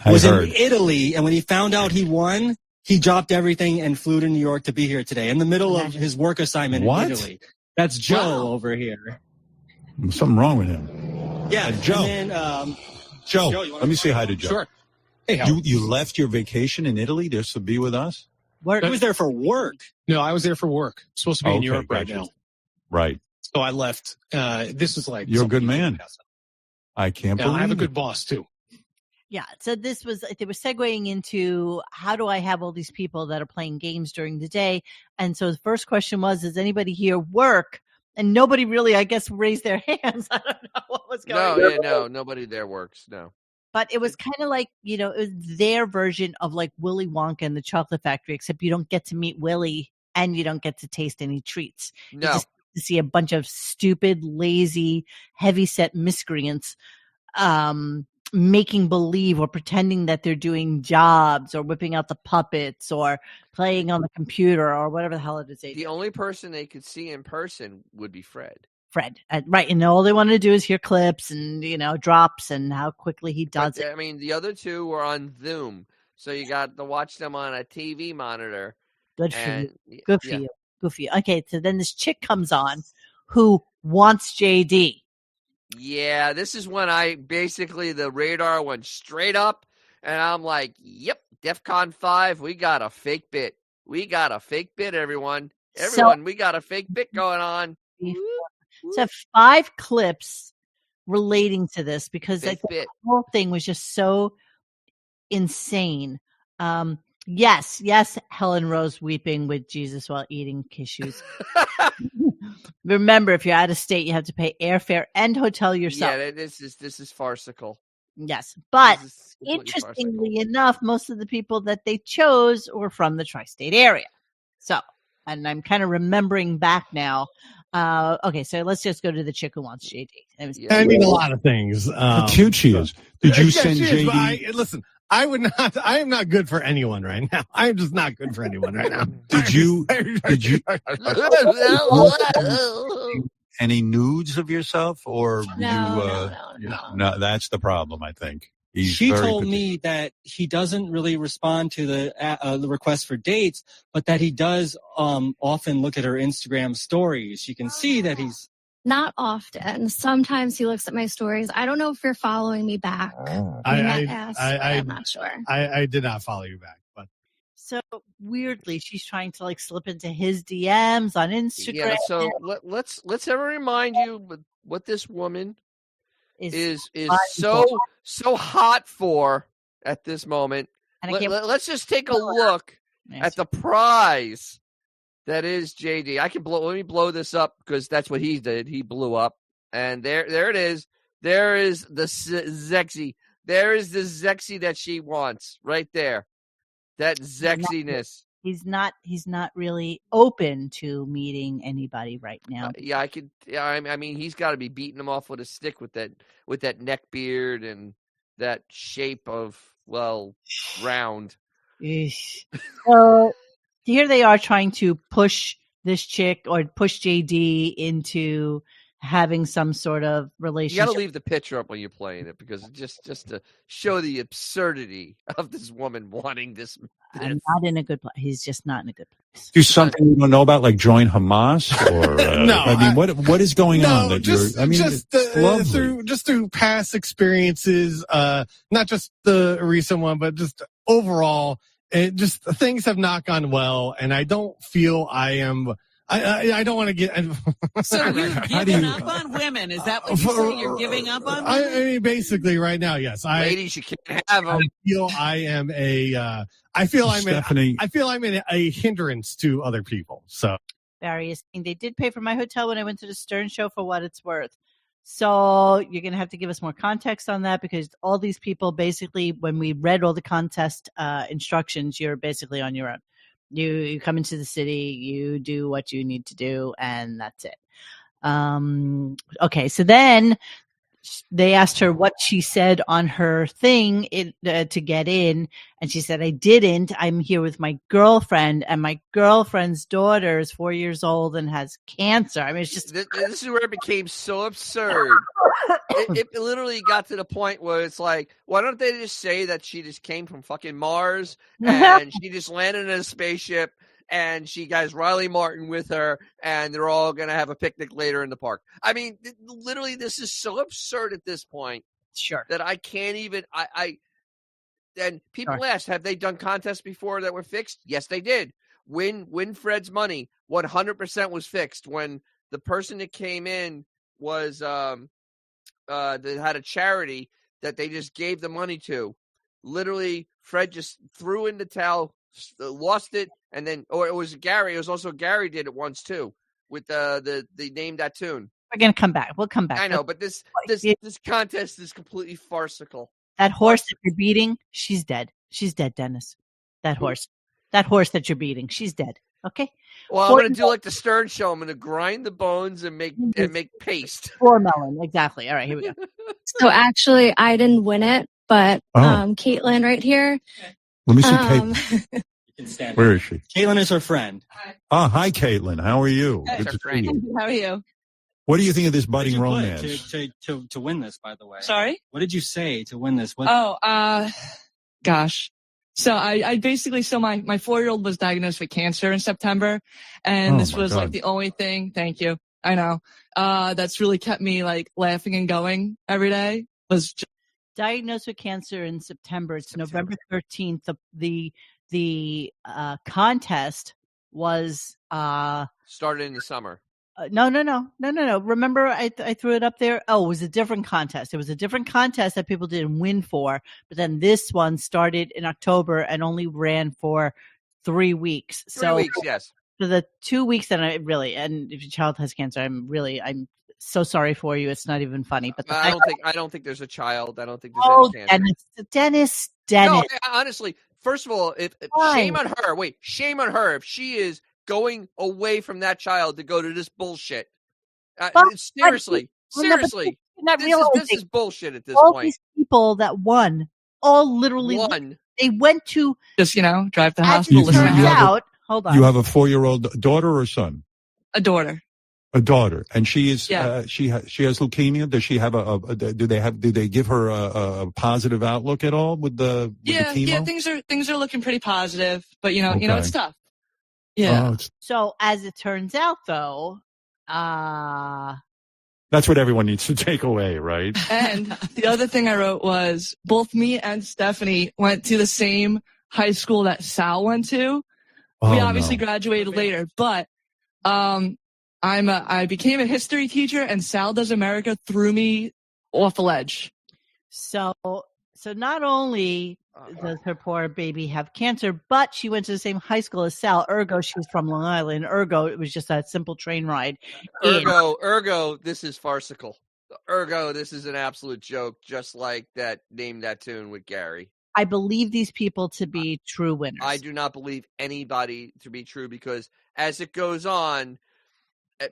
was in Italy, and when he found out he won, he dropped everything and flew to New York to be here today in the middle of his work assignment in Italy. That's Joe over here. Something wrong with him. Yeah, Joe. And then, Joe, let me say hi to Joe. Sure. Hey, you left your vacation in Italy just to be with us? He was there for work. No, I was there for work. I'm supposed to be in Europe right now. Right. So I left. This is like... You're a good man. I can't believe I have a good boss, too. Yeah, so they were segueing into how do I have all these people that are playing games during the day? And so the first question was, does anybody here work? And nobody really, I guess, raised their hands. I don't know what was going on. No, nobody there works, no. But it was kind of like, it was their version of like Willy Wonka and the Chocolate Factory, except you don't get to meet Willy and you don't get to taste any treats. No. You just get to see a bunch of stupid, lazy, heavyset miscreants making believe or pretending that they're doing jobs or whipping out the puppets or playing on the computer or whatever the hell it is. The only person they could see in person would be Fred. Right. And all they want to do is hear clips and, drops and how quickly he does it. I mean, the other two were on Zoom. So you got to watch them on a TV monitor. Good for you. Good for you. Okay. So then this chick comes on who wants JD. Yeah, this is when the radar went straight up, and I'm like, yep, DEFCON 5, we got a fake bit. We got a fake bit, everyone. We got a fake bit going on. So 5 clips relating to this because the whole thing was just so insane. Yes, Helen Rose weeping with Jesus while eating cashews. Remember, if you're out of state, you have to pay airfare and hotel yourself. Yeah, this is farcical. Yes, but interestingly enough, most of the people that they chose were from the tri-state area. So, and I'm kind of remembering back now. Okay, so let's just go to the chick who wants JD. I mean, a lot of things. How cute she is. Did you send JD? Listen, I am not good for anyone right now. I am just not good for anyone right now. Did you any nudes of yourself or no, that's the problem, I think. She told me that he doesn't really respond to the request for dates, but that he does often look at her Instagram stories. You can see that he's not often. Sometimes he looks at my stories. I don't know if you're following me back. I'm not sure. I did not follow you back, but So weirdly, she's trying to like slip into his DMs on Instagram. Yeah, so let's ever remind you what this woman is so hot for at this moment. Let's just take a look at the prize that is JD. Let me blow this up because that's what he did. He blew up, and there it is. There is the Zexy. There is the Zexy that she wants right there. That Zexiness. He's not really open to meeting anybody right now. I mean, he's got to be beating him off with a stick with that neck beard and that shape of round. So here they are trying to push this chick or push JD into having some sort of relationship. You got to leave the picture up when you're playing it because just to show the absurdity of this woman wanting this. I'm not in a good place. He's just not in a good place. Do something you don't know about, like join Hamas, or no? I mean, what is going on? That through past experiences, not just the recent one, but just overall, just things have not gone well, and I don't feel I am. I don't want to get. So you've given up on women? Is that what you say? You're giving up on women? I mean, basically, right now, yes. Ladies, you can't have them. I feel I am a. I feel I'm a hindrance to other people. So Barry is saying they did pay for my hotel when I went to the Stern show for what it's worth. So you're going to have to give us more context on that because all these people basically, when we read all the contest instructions, you're basically on your own. You come into the city, you do what you need to do, and that's it. Okay, so then they asked her what she said on her thing to get in, and she said, I didn't. I'm here with my girlfriend, and my girlfriend's daughter is 4 years old and has cancer. I mean, it's just... This is where it became so absurd. It literally got to the point where it's like, why don't they just say that she just came from fucking Mars and she just landed in a spaceship and she has Riley Martin with her and they're all going to have a picnic later in the park. I mean, literally, this is so absurd at this point. Sure. That I can't even, and people ask, have they done contests before that were fixed? Yes, they did. Win Fred's Money, 100% was fixed. When the person that came in was, they had a charity that they just gave the money to. Literally, Fred just threw in the towel, lost it, and then, or it was Gary. It was also Gary did it once too with the name that tune. We're gonna come back. We'll come back. I know, but this contest is completely farcical. That horse that you're beating, she's dead. She's dead, Dennis. That horse that you're beating, she's dead. Okay. Well, I'm going to do like the Stern show. I'm going to grind the bones and make paste. Or melon, exactly. All right, here we go. So actually, I didn't win it, but Caitlin right here. Let me see Caitlin. Where is she? Caitlin is her friend. Hi, Caitlin. How are you? Hey. Good to see you. How are you? What do you think of this budding romance? To win this, by the way. Sorry? What did you say to win this? Gosh. So I basically, my 4-year-old was diagnosed with cancer in September, and this was like the only thing. Thank you. I know. That's really kept me like laughing and going every day. Was diagnosed with cancer in September. It's November 13th. The contest was started in the summer. No. Remember, I threw it up there. Oh, it was a different contest. It was a different contest that people didn't win for. But then this one started in October and only ran for 3 weeks. 3 weeks, yes. So the 2 weeks that and if your child has cancer, I'm so sorry for you. It's not even funny. But I don't think there's a child. I don't think there's any cancer. Dennis. No, honestly, first of all, shame on her. Wait, shame on her if she is going away from that child to go to this bullshit. Seriously. This is bullshit at this point. All these people that won, all literally won. They went to just drive to the hospital. Hold on. You have a 4-year-old daughter or son? A daughter. A daughter, and she is. She has leukemia. Does she have do they give her a positive outlook at all with the chemo? Yeah. Things are looking pretty positive, but it's tough. Yeah. So as it turns out, though, that's what everyone needs to take away, right? And the other thing I wrote was both me and Stephanie went to the same high school that Sal went to. We obviously graduated later, but I became a history teacher, and Sal Does America threw me off a ledge. So not only does her poor baby have cancer, but she went to the same high school as Sal. Ergo, she was from Long Island. Ergo, it was just a simple train ride. Ergo, this is farcical. Ergo, this is an absolute joke, just like that Name That Tune with Gary. I believe these people to be true winners. I do not believe anybody to be true because as it goes on,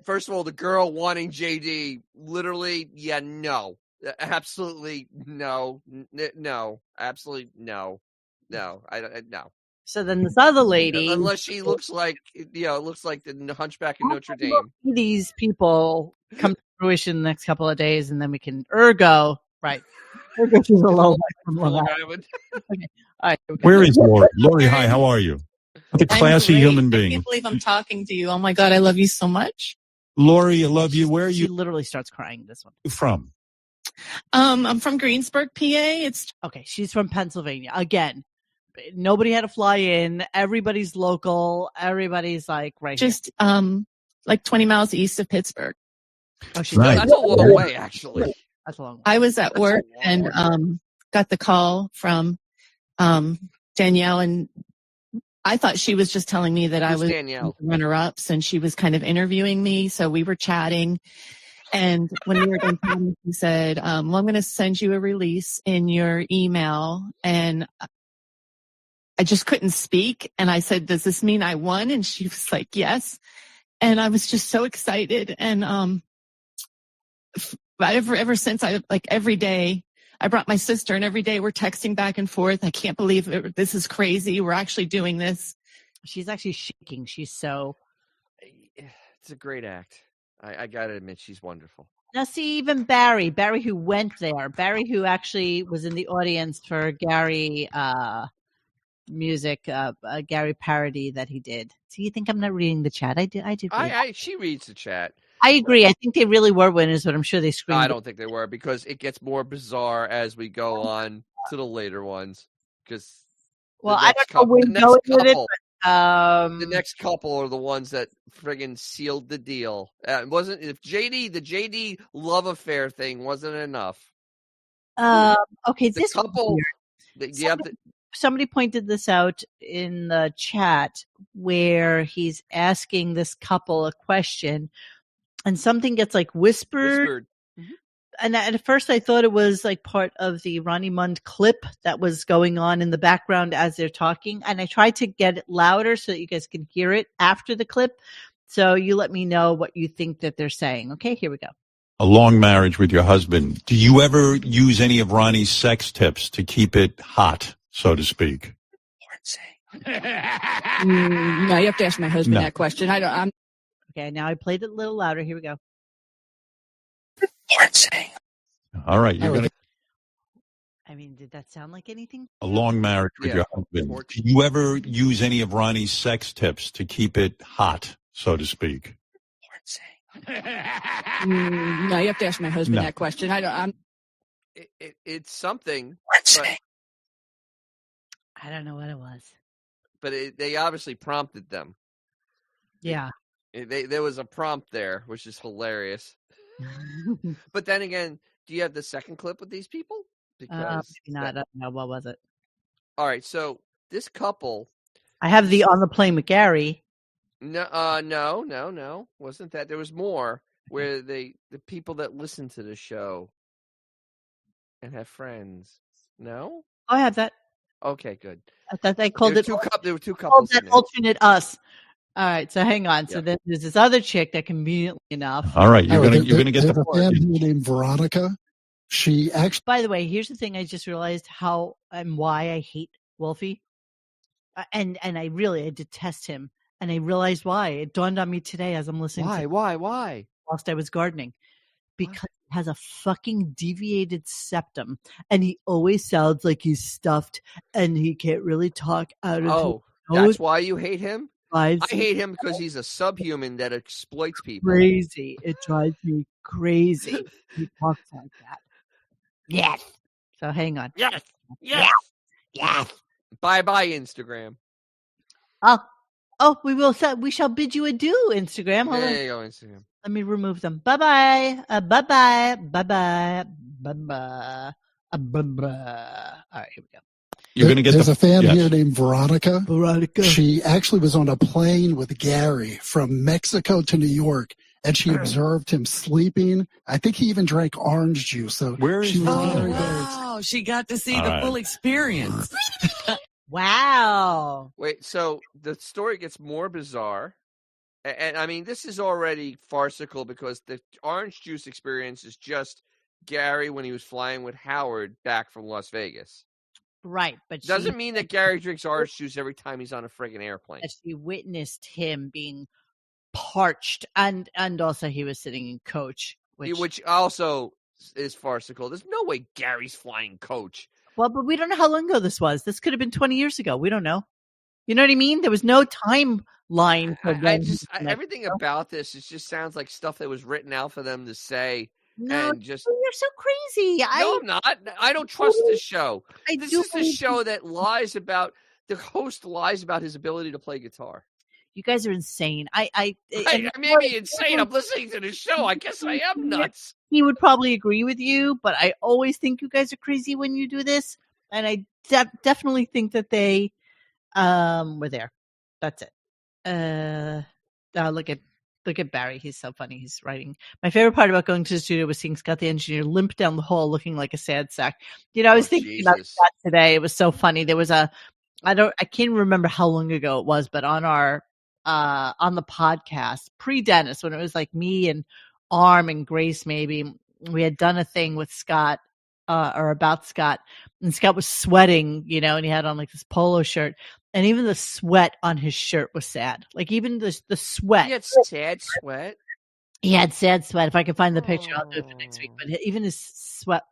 first of all, the girl wanting JD, literally, no. Absolutely no. No. Absolutely no. No. No. So then this other lady, unless she looks like, looks like the Hunchback of Notre Dame. These people come to fruition the next couple of days, and then we can Ergo, right? Ergo, she's a low from Long Island. Okay. All right. Where is Lori? Lori, hi. How are you? What a classy human I being. can't believe I'm talking to you. Oh my God, I love you so much. Lori, I love you. Where are you? She literally starts crying. This one. From? I'm from Greensburg, PA. It's okay. She's from Pennsylvania. Again, nobody had to fly in. Everybody's local. Everybody's like right just here. Like 20 miles east of Pittsburgh. Oh, she's right. That's a long way, actually. That's a long way. I was at work and got the call from Danielle, and I thought she was just telling me that I was runner-ups, and she was kind of interviewing me. So we were chatting. And when we were done chatting, she said, well, I'm going to send you a release in your email. And I just couldn't speak. And I said, does this mean I won? And she was like, yes. And I was just so excited. And ever since, every day, I brought my sister, and every day we're texting back and forth. I can't believe it. This is crazy. We're actually doing this. She's actually shaking. She's so. It's a great act. I got to admit, she's wonderful. Now, see, even Barry who went there, Barry who actually was in the audience for Gary music, Gary parody that he did. So you think I'm not reading the chat? I did. She reads the chat. I agree. I think they really were winners, but I'm sure they screamed. I don't think they were because it gets more bizarre as we go on to the later ones. Because I don't know where we're going with it. The next couple are the ones that friggin' sealed the deal. It wasn't if the JD love affair thing wasn't enough. Okay, the couple. Somebody pointed this out in the chat where he's asking this couple a question, and something gets like whispered. Mm-hmm. And at first I thought it was like part of the Ronnie Mund clip that was going on in the background as they're talking. And I tried to get it louder so that you guys can hear it after the clip. So you let me know what you think that they're saying. Okay, here we go. A long marriage with your husband. Do you ever use any of Ronnie's sex tips to keep it hot, so to speak? No, you have to ask my husband that question. Okay, now I played it a little louder. Here we go. All right, you're gonna. I mean, did that sound like anything? A long marriage with your husband. Do you ever use any of Ronnie's sex tips to keep it hot, so to speak? No, you have to ask my husband that question. It's something. I don't know what it was. But they obviously prompted them. Yeah. There was a prompt there, which is hilarious. But then again, do you have the second clip with these people? Because not. No, what was it? All right, so this couple. I have the On the Plane with Gary. No, wasn't that? There was more where the people that listen to the show and have friends. No, I have that. Okay, good. I thought they called it. There were two couples. That alternate us. All right, so hang on. So then there's this other chick that conveniently enough. All right, you're gonna get the fan named Veronica. She actually. By the way, here's the thing. I just realized how and why I hate Wolfie, and I detest him. And I realized why. It dawned on me today as I'm listening. Why? Whilst I was gardening, because he has a fucking deviated septum, and he always sounds like he's stuffed, and he can't really talk out of his nose. That's why you hate him? I hate him because he's a subhuman that exploits people. Crazy. It drives me crazy. He talks like that. Yes. So hang on. Yes. Bye-bye, Instagram. Oh, we shall bid you adieu, Instagram. Hold There you go, Instagram. Let me remove them. Bye-bye. Bye-bye. Bye-bye. Bye-bye. Bye-bye. All right, here we go. You're going to get There's a fan here named Veronica. Veronica. She actually was on a plane with Gary from Mexico to New York, and she observed him sleeping. I think he even drank orange juice. So where is she was Veronica? Wow, she got to see the full experience. Wow. Wait, so the story gets more bizarre. And I mean, this is already farcical because the orange juice experience is just Gary when he was flying with Howard back from Las Vegas. Right, but doesn't mean that Gary drinks orange juice every time he's on a friggin' airplane. She witnessed him being parched, and also he was sitting in coach, which also is farcical. There's no way Gary's flying coach. Well, but we don't know how long ago this was. This could have been 20 years ago. We don't know. You know what I mean? There was no timeline. Everything about this just sounds like stuff that was written out for them to say. No, and just you're so crazy. No, I'm not. I don't trust this show. This is the show that lies about the host lies about his ability to play guitar. You guys are insane. I may be insane. I'm listening to the show. I guess I am nuts. He would probably agree with you, but I always think you guys are crazy when you do this, and I definitely think that they were there. That's it. Look at Barry. He's so funny. He's writing. My favorite part about going to the studio was seeing Scott the engineer limp down the hall looking like a sad sack. You know, I was thinking about that today. It was so funny. There was I can't remember how long ago it was, but on the podcast pre-Dennis, when it was like me and Arm and Grace, maybe we had done a thing with Scott or about Scott, and Scott was sweating, you know, and he had on like this polo shirt. And even the sweat on his shirt was sad. Like even the sweat. He had sad sweat? He had sad sweat. If I could find the picture, I'll do it for next week. But even his sweat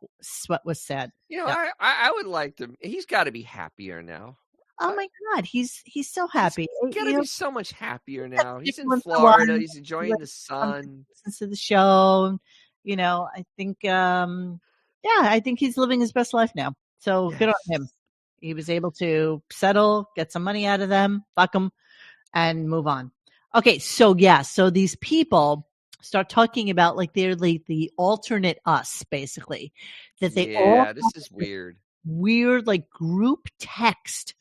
was sad. You know, yeah. I would like to. He's got to be happier now. Oh my God, he's so happy. He's got to be so much happier now. He's in Florida. He's enjoying the sun. Listens to the show. You know, I think, I think he's living his best life now. So good on him. He was able to settle, get some money out of them, fuck them, and move on. Okay, so so these people start talking about like they're like the alternate us, basically. That they all this is weird. Weird like group text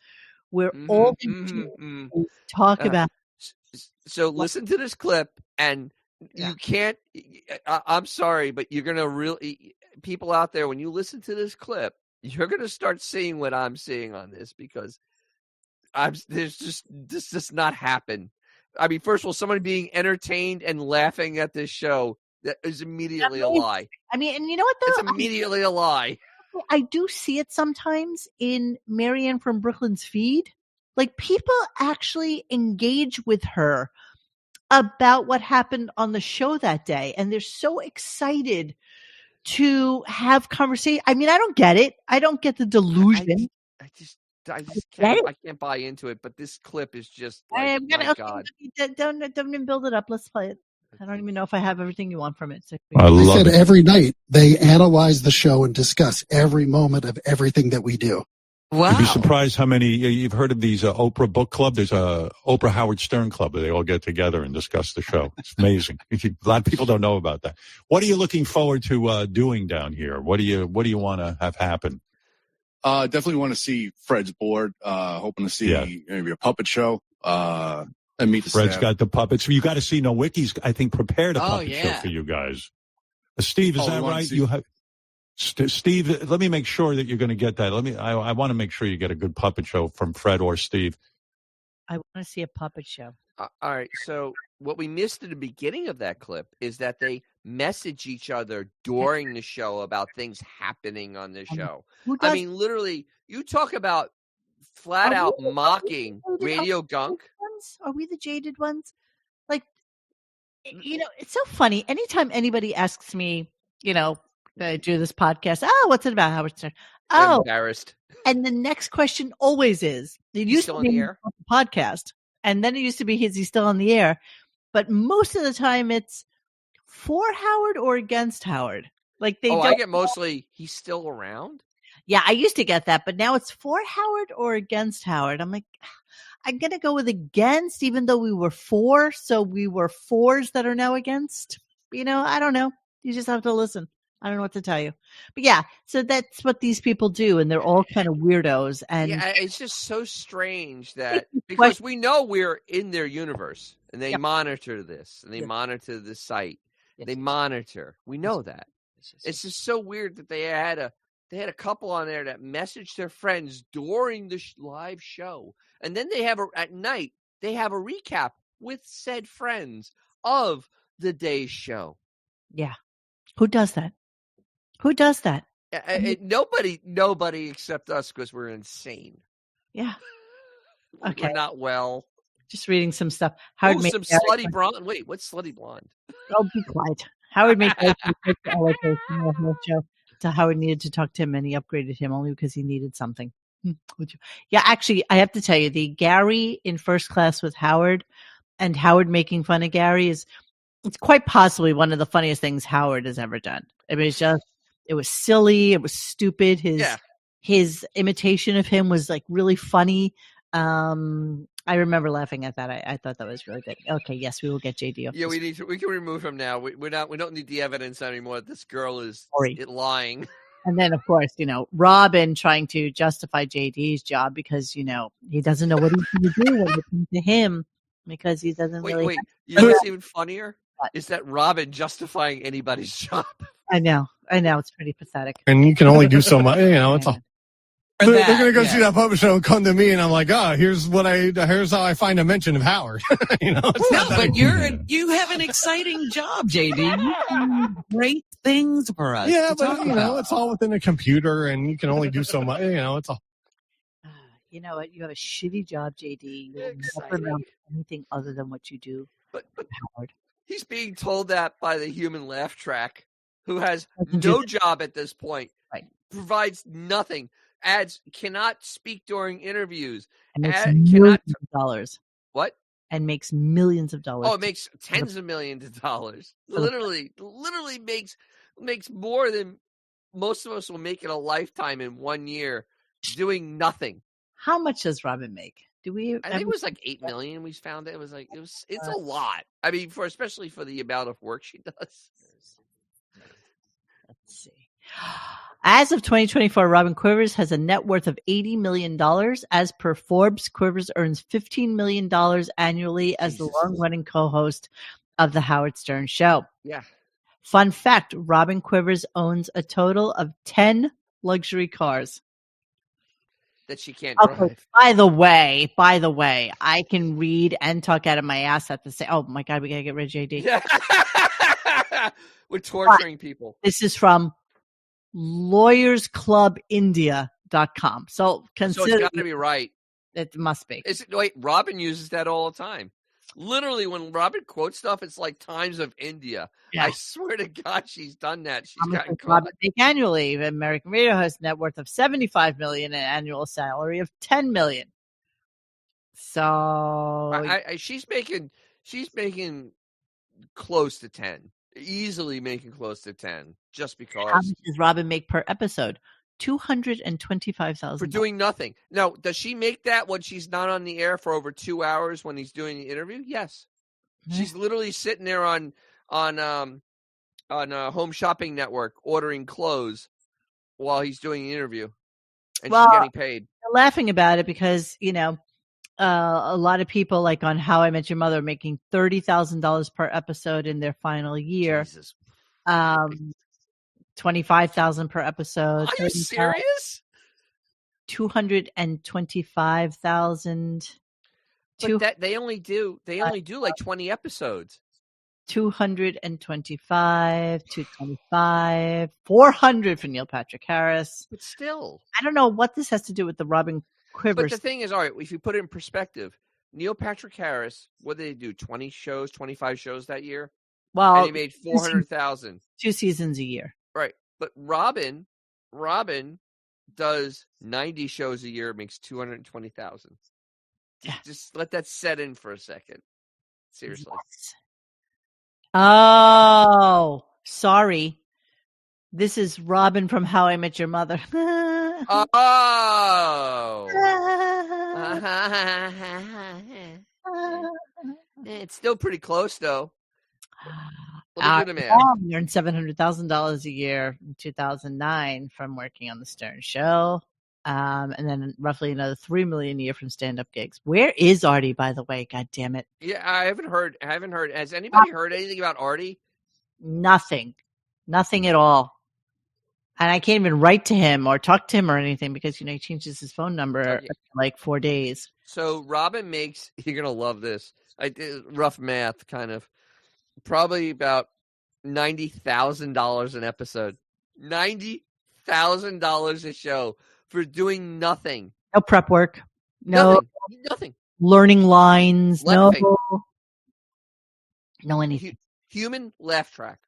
where all talk about. So listen to this clip, and you can't. I'm sorry, but you're gonna really people out there when you listen to this clip. You're going to start seeing what I'm seeing on this because this does not happen. I mean, first of all, somebody being entertained and laughing at this show, that is immediately a lie. I mean, and you know what, though? It's immediately a lie. I do see it sometimes in Marianne from Brooklyn's feed. Like, people actually engage with her about what happened on the show that day, and they're so excited to have conversation. I mean, I don't get it. I don't get the delusion. I just can't. I can't buy into it. But this clip is just. Like, I'm gonna. God. Don't even build it up. Let's play it. I don't even know if I have everything you want from it. So I said it. Every night they analyze the show and discuss every moment of everything that we do. Wow. You'd be surprised how many, you've heard of these Oprah book club. There's a Oprah Howard Stern club where they all get together and discuss the show. It's amazing. A lot of people don't know about that. What are you looking forward to doing down here? What do you want to have happen? Definitely want to see Fred's board. Hoping to see maybe a puppet show. And meet the Fred's staff. got the puppets. You got to see Nowicki's, I think, prepared a puppet show for you guys. Steve, is that right? You have. Steve, let me make sure that you're going to get that. I want to make sure you get a good puppet show from Fred or Steve. I want to see a puppet show. All right. So what we missed at the beginning of that clip is that they message each other during the show about things happening on the show. I mean, literally, you talk about flat out mocking RadioGunk. Are we the jaded ones? Like, you know, it's so funny. Anytime anybody asks me, you know, I do this podcast. Oh, what's it about? Howard Stern. Oh, embarrassed. And the next question always is: it used to be on the podcast, and then it used to be, is he still on the air? But most of the time, it's for Howard or against Howard. Like they. I get mostly he's still around. Yeah, I used to get that, but now it's for Howard or against Howard. I'm like, I'm going to go with against, even though we were for. So we were fours that are now against. I don't know. You just have to listen. I don't know what to tell you. But yeah, so that's what these people do. And they're all kind of weirdos. And yeah, it's just so strange that because we know we're in their universe and they monitor this and they monitor the site. They monitor. We know that. It's just so weird that they had a couple on there that messaged their friends during the live show. And then at night, they have a recap with said friends of the day's show. Yeah. Who does that? Who does that? Nobody except us because we're insane. Yeah. Okay. We're not well. Just reading some stuff. Howard made some slutty blonde. Wait, what's slutty blonde? Oh, be quiet. Howard made show. So Howard needed to talk to him, and he upgraded him only because he needed something. Yeah, actually, I have to tell you, the Gary in First Class with Howard and Howard making fun of Gary it's quite possibly one of the funniest things Howard has ever done. I mean, it was silly. It was stupid. His imitation of him was like really funny. I remember laughing at that. I thought that was really good. Okay, yes, we will get JD off. Yeah, we can remove him now. We don't need the evidence anymore. This girl is lying. And then, of course, Robin trying to justify JD's job because he doesn't know what he's going to do when it comes to him because he doesn't really. Wait. You know what's even funnier is that Robin justifying anybody's job. I know. It's pretty pathetic. And you can only do so much. It's all. They're going to go see that puppet show and come to me, and I'm like, here's how I find a mention of Howard. But you have an exciting job, JD. You do great things for us. Yeah, but it's all within a computer, and you can only do so much. It's all. You know what? You have a shitty job, JD. You'll never know anything other than what you do. But Howard. He's being told that by the human laugh track, who has no job at this point, provides nothing. Ads cannot speak during interviews. And makes millions of dollars. What? And makes millions of dollars. Oh, it makes tens of millions of dollars. Literally makes more than most of us will make in a lifetime in 1 year doing nothing. How much does Robin make? I think it was like 8 million. We found it. It's a lot. I mean, especially for the amount of work she does. Let's see. As of 2024, Robin Quivers has a net worth of $80 million. As per Forbes, Quivers earns $15 million annually as the long-running co-host of The Howard Stern Show. Yeah. Fun fact, Robin Quivers owns a total of 10 luxury cars. That she can't drive. Okay. By the way, I can read and talk out of my ass at the same. Oh my God, we gotta get rid of JD. Yeah. We're torturing people. This is from lawyersclubindia.com. So it's got to be right. It must be. Wait, Robin uses that all the time. Literally, when Robin quotes stuff, it's like Times of India. Yeah. I swear to God, she's done that. She's gotten caught. Robin make annually. American Radio has a net worth of $75 million and annual salary of $10 million. So she's making close to 10. Easily making close to 10, just because. How much does Robin make per episode? $225,000 for doing nothing. Now, does she make that when she's not on the air for over 2 hours when he's doing the interview? Yes, she's literally sitting there on Home Shopping Network ordering clothes while he's doing the interview, and she's getting paid. They're laughing about it because a lot of people, like on How I Met Your Mother, making $30,000 per episode in their final year. Jesus. $25,000 per episode. Are you serious? $225,000. But they only do like 20 episodes. 225, 225, 400 for Neil Patrick Harris. But still, I don't know what this has to do with the Robin Quivers. But the thing is, all right, if you put it in perspective, Neil Patrick Harris, what did they do? 20 shows, 25 shows that year? Well, and he made $400,000. 2 seasons a year. Right. But Robin does 90 shows a year, makes $220,000. Yeah. Just let that set in for a second. Seriously. Yes. Oh, sorry. This is Robin from How I Met Your Mother. Oh. It's still pretty close, though. Let me do the math. He earned $700,000 a year in 2009 from working on the Stern Show. And then roughly another $3 million a year from stand-up gigs. Where is Artie, by the way? God damn it! Yeah, I haven't heard. Has anybody heard anything about Artie? Nothing at all. And I can't even write to him or talk to him or anything because he changes his phone number every, like 4 days. So Robin makes. You're gonna love this. I did rough math, kind of. Probably about $90,000 an episode. $90,000 a show. For doing nothing. No prep work. Nothing. Learning lines. Nothing. No anything. Human laugh track.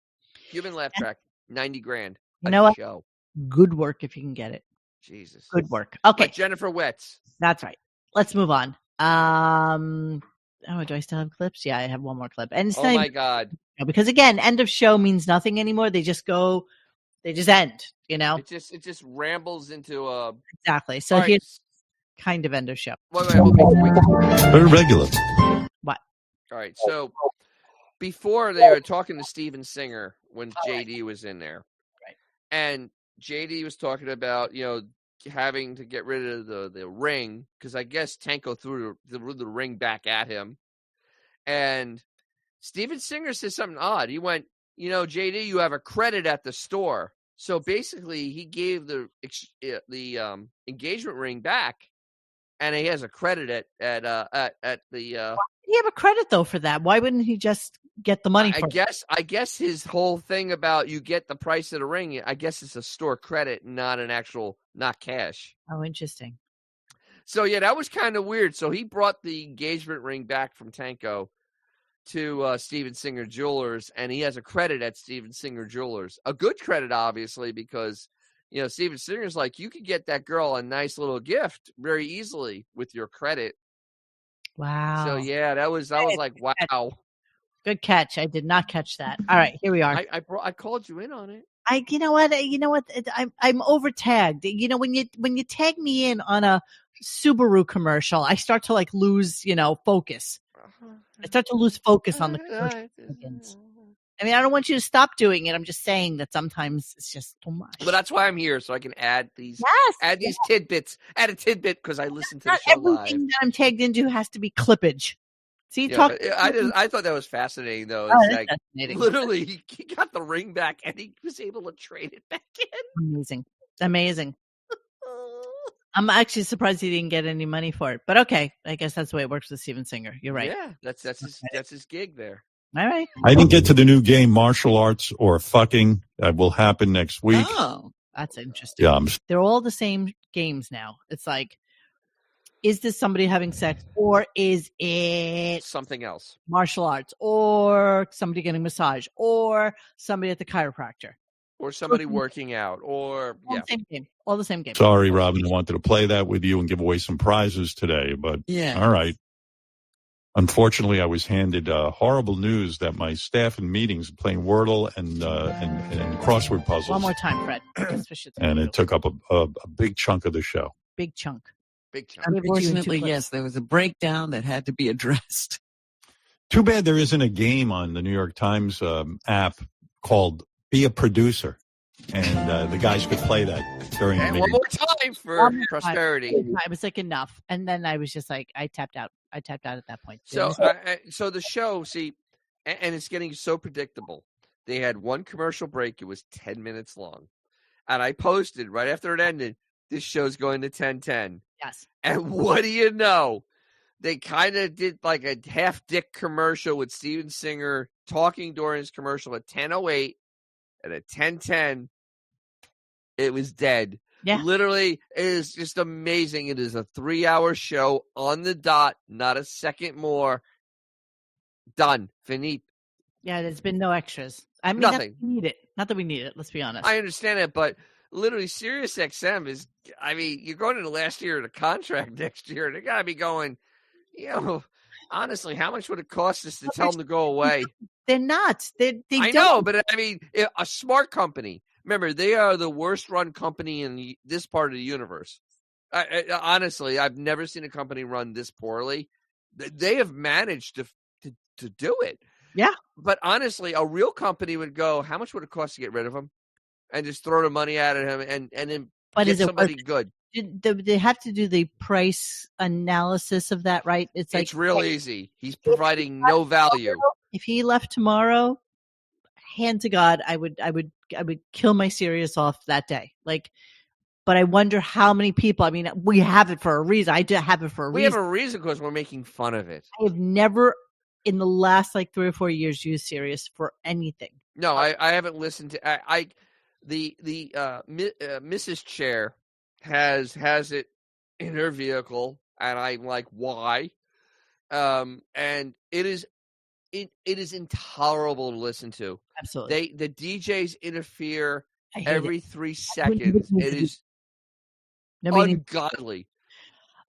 90 grand. You know what? Show. Good work if you can get it. Jesus. Good work. Okay. Like Jennifer Wetz. That's right. Let's move on. Do I still have clips? Yeah, I have one more clip. And it's my God. Because again, end of show means nothing anymore. They just end, It just rambles into a exactly. So here's kind of end of show. Wait. Very regular. What? All right. So before they were talking to Steven Singer when JD was in there. Right. And JD was talking about, having to get rid of the ring because I guess Tanko threw the ring back at him. And Steven Singer says something odd. He went, JD, you have a credit at the store. So basically, he gave the engagement ring back, and he has a credit at the. Why did he have a credit though for that? Why wouldn't he just get the money? I guess his whole thing about you get the price of the ring. I guess it's a store credit, not cash. Oh, interesting. So yeah, that was kind of weird. So he brought the engagement ring back from Tanko to Steven Singer Jewelers, and he has a credit at Steven Singer Jewelers. A good credit, obviously, because, Steven Singer's like, you could get that girl a nice little gift very easily with your credit. Wow. So, yeah, I was like, wow. Good catch. I did not catch that. All right, here we are. I called you in on it. You know what? I'm over tagged. When you tag me in on a Subaru commercial, I start to lose, focus. I start to lose focus on the commercial. I mean, I don't want you to stop doing it. I'm just saying that sometimes it's just too much. But that's why I'm here, so I can add these tidbits. Add a tidbit because I listen to the show live. Everything that I'm tagged into has to be clippage. See, I thought that was fascinating, though. It's fascinating. Literally, he got the ring back, and he was able to trade it back in. Amazing. I'm actually surprised he didn't get any money for it, but okay. I guess that's the way it works with Steven Singer. You're right. Yeah, that's his gig there. All right. I didn't get to the new game, Martial Arts or Fucking. That will happen next week. Oh, that's interesting. Yeah, they're all the same games now. It's like, is this somebody having sex, or is it something else? Martial arts, or somebody getting massage, or somebody at the chiropractor. Or somebody working out, or all the same game. All the same game. Sorry, Robin, I wanted to play that with you and give away some prizes today, but all right. Unfortunately, I was handed horrible news that my staff in meetings are playing Wordle and crossword puzzles. One more time, Fred. And it took up a big chunk of the show. Big chunk. Unfortunately, yes, there was a breakdown that had to be addressed. Too bad there isn't a game on the New York Times app called Be a Producer, and the guys could play that during the meeting. One more time for prosperity. I was like, enough. And then I was just like, I tapped out at that point. So the show, see, and it's getting so predictable. They had one commercial break. It was 10 minutes long. And I posted right after it ended, this show's going to 10:10. Yes. And what do you know? They kind of did like a half-dick commercial with Steven Singer talking during his commercial at 10:08. And at 10:10, it was dead. Yeah. Literally, it is just amazing. It is a 3-hour show on the dot, not a second more. Done. Finite. Yeah, there's been no extras. I mean, nothing. Not that we need it. Let's be honest. I understand it, but literally, SiriusXM is, I mean, you're going into the last year of the contract next year. They got to be going, honestly, how much would it cost us to tell them to go away? They're not. I know, but I mean, a smart company Remember, they are the worst run company in this part of the universe. Honestly, I've never seen a company run this poorly. They have managed to do it. Yeah. But honestly, a real company would go, how much would it cost to get rid of him? And just throw the money at him and then get somebody good. They have to do the price analysis of that, right? It's real easy. He's providing no value. If he left tomorrow, hand to God, I would kill my Sirius off that day. But I wonder how many people. I mean, we have it for a reason. I do have it for a reason. We have a reason because we're making fun of it. I have never, in the last 3 or 4 years, used Sirius for anything. No, I haven't listened to. Mrs. Chair has it in her vehicle, and I'm like, why? And it is intolerable to listen to. Absolutely. The DJs interfere every 3 seconds. It is ungodly.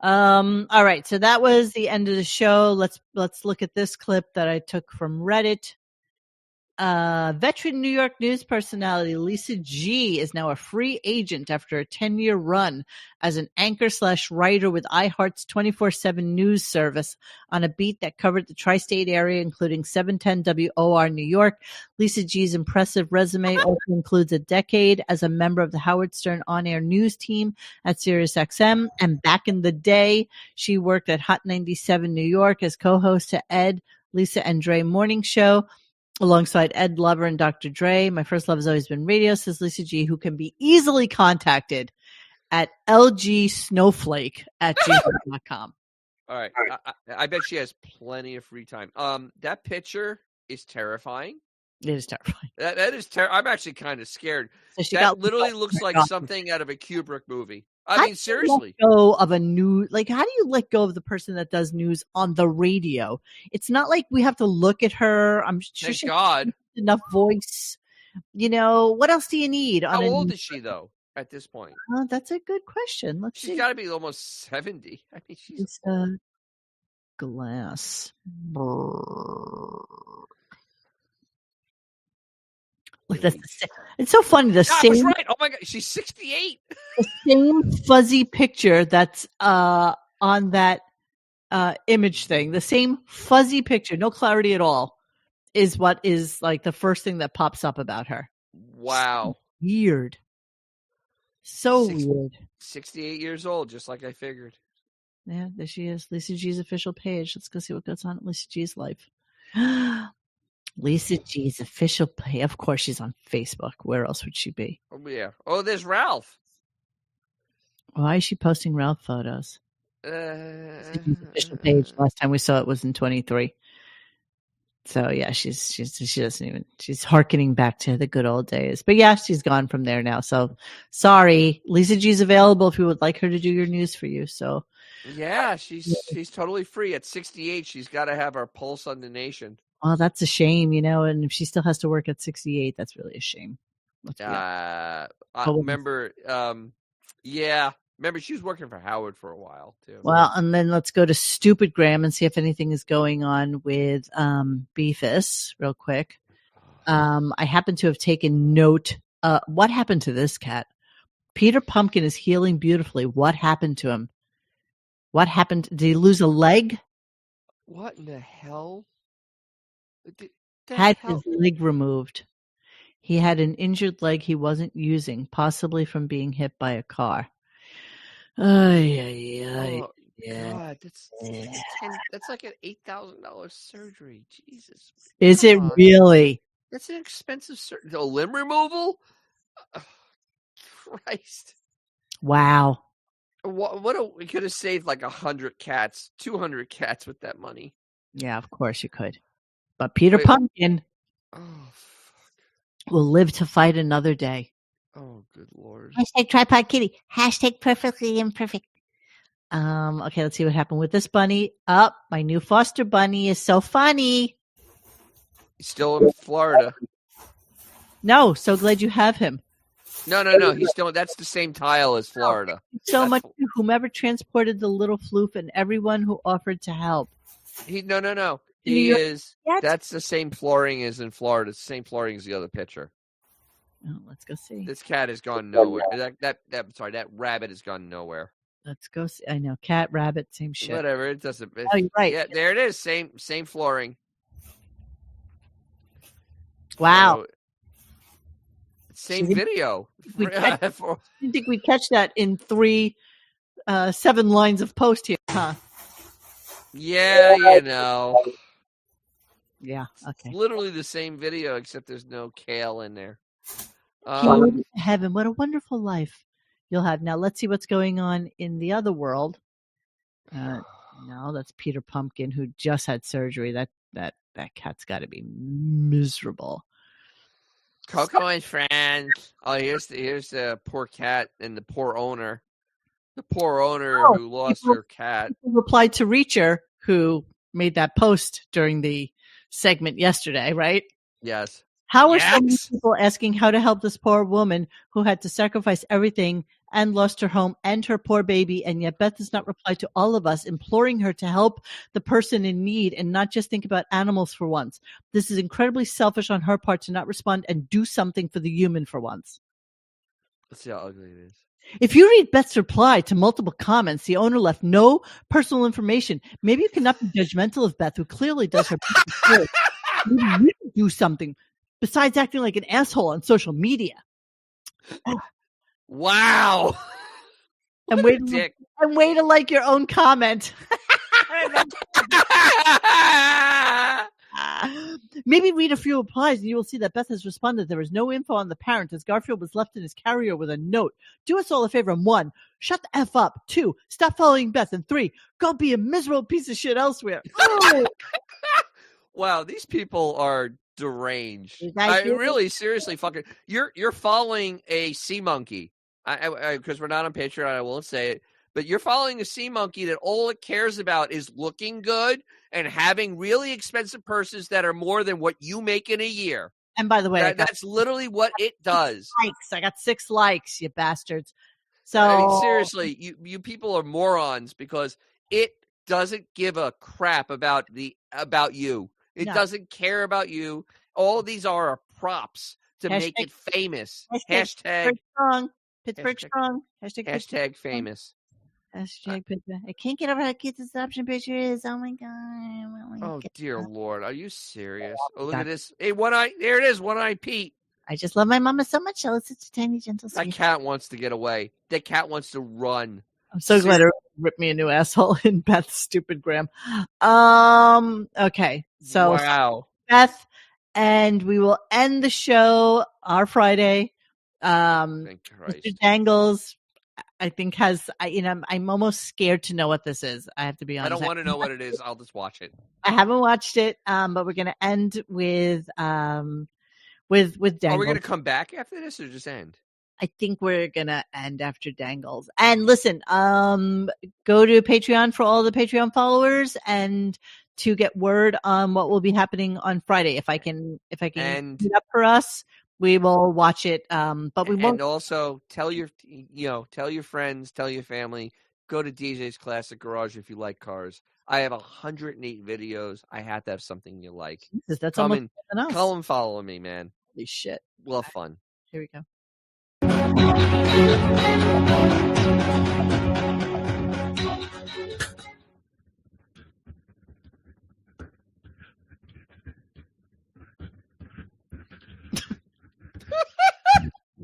All right, so that was the end of the show. Let's look at this clip that I took from Reddit. Veteran New York news personality Lisa G is now a free agent after a 10-year run as an anchor/writer with iHeart's 24/7 news service on a beat that covered the tri-state area, including 710 WOR New York. Lisa G's impressive resume also includes a decade as a member of the Howard Stern on-air news team at SiriusXM, and back in the day, she worked at Hot 97 New York as co-host to Ed, Lisa, and Dre Morning Show, alongside Ed Lover and Dr. Dre. My first love has always been radio, says Lisa G, who can be easily contacted at lgsnowflake@gmail.com. All right. I bet she has plenty of free time. That picture is terrifying. It is terrifying. That is terrifying. I'm actually kind of scared. So that literally looks like something out of a Kubrick movie. I mean, seriously. Let go of a news, how do you let go of the person that does news on the radio? It's not like we have to look at her. I'm sure Thank God. Enough voice. What else do you need? How old is she though at this point? That's a good question. She's got to be almost 70. I mean, she's glass. Look, it's so funny. I was right. Oh my God, she's 68. The same fuzzy picture that's on that image thing. The same fuzzy picture, no clarity at all, is what is the first thing that pops up about her. Wow, weird. So weird. 68 years old, just like I figured. Yeah, there she is. Lisa G's official page. Let's go see what goes on at Lisa G's life. Lisa G's official page. Of course, she's on Facebook. Where else would she be? Oh, yeah. Oh, there's Ralph. Why is she posting Ralph photos? Official page. Last time we saw it was in 23. So yeah, she doesn't even. She's hearkening back to the good old days. But yeah, she's gone from there now. So sorry, Lisa G's available if you would like her to do your news for you. So yeah, she's totally free at 68. She's got to have her pulse on the nation. Oh, that's a shame, and if she still has to work at 68, that's really a shame. I remember, remember she was working for Howard for a while, too. Well, and then let's go to Stupid Graham and see if anything is going on with Beefus real quick. I happen to have taken note. What happened to this cat? Peter Pumpkin is healing beautifully. What happened to him? What happened? Did he lose a leg? What in the hell? Had his leg removed. He had an injured leg he wasn't using, possibly from being hit by a car. God, that's like an $8,000 surgery. Jesus. Is it really? That's an expensive surgery. A limb removal? Oh, Christ. Wow. We could have saved 100 cats, 200 cats with that money. Yeah, of course you could. But Peter Pumpkin will live to fight another day. Oh, good Lord. Hashtag tripod kitty. Hashtag perfectly imperfect. Okay, let's see what happened with this bunny. My new foster bunny is so funny. He's still in Florida. No, so glad you have him. No. He's still. That's the same tile as Florida. So much to whomever transported the little floof and everyone who offered to help. No. He is. That's the same flooring as in Florida. It's the same flooring as the other pitcher. Oh, let's go see. This cat has gone nowhere. That rabbit has gone nowhere. Let's go see. I know, cat, rabbit, same shit. Whatever, it doesn't. Oh, you're right. Yeah, there it is. Same flooring. Wow. So, same video. I didn't think we'd catch that in 7 lines of post here, huh? Yeah, you know. Yeah, okay. It's literally the same video, except there's no kale in there. Heaven, what a wonderful life you'll have. Now, let's see what's going on in the other world. No, that's Peter Pumpkin, who just had surgery. That cat's got to be miserable. Coco and friends. Oh, here's the poor cat and the poor owner. The poor owner who lost her cat. Replied to Reacher, who made that post during the segment yesterday, right? Yes. How are so many people asking how to help this poor woman who had to sacrifice everything and lost her home and her poor baby, and yet Beth does not reply to all of us, imploring her to help the person in need and not just think about animals for once. This is incredibly selfish on her part to not respond and do something for the human for once. Let's see how ugly it is. If you read Beth's reply to multiple comments, the owner left no personal information. Maybe you cannot be judgmental of Beth, who clearly does her best. Maybe you can do something besides acting like an asshole on social media. Wow. And wait to like your own comment. Maybe read a few replies and you will see that Beth has responded. There is no info on the parent as Garfield was left in his carrier with a note. Do us all a favor. 1, shut the F up. 2, stop following Beth. And 3, go be a miserable piece of shit elsewhere. Wow, these people are deranged. I really seriously fucking you're following a sea monkey. I because we're not on Patreon, I won't say it, but you're following a sea monkey that all it cares about is looking good and having really expensive purses that are more than what you make in a year. And by the way, that's literally what it does. I got 6 likes, you bastards. So I mean, seriously, you people are morons because it doesn't give a crap about you. It doesn't care about you. All these are props to make it famous. Hashtag Pittsburgh strong. Hashtag famous. Hashtag Pittsburgh. I can't get over how cute this adoption picture is. Oh my god. Oh dear Lord. Are you serious? Oh, look at this. Hey, One Eye. There it is. One Eye Pete. I just love my mama so much. She's such a tiny, gentle sweet. That cat wants to get away. That cat wants to run. I'm so glad it ripped me a new asshole in Beth's stupid gram. Okay. So wow. Beth, and we will end the show our Friday. Mr. Dangles, I think I'm almost scared to know what this is. I have to be honest. I don't want to know what it is. I'll just watch it. I haven't watched it, but we're going to end with Dangles. Are we going to come back after this or just end? I think we're going to end after Dangles. And listen, go to Patreon for all the Patreon followers and to get word on what will be happening on Friday. If I can do it up for us, we will watch it. But we won't. And also tell your friends, tell your family, go to DJ's Classic Garage if you like cars. I have 108 videos. I have to have something you like. Jesus, that's come almost enough. Come and follow me, man. Holy shit. We'll have fun. Here we go.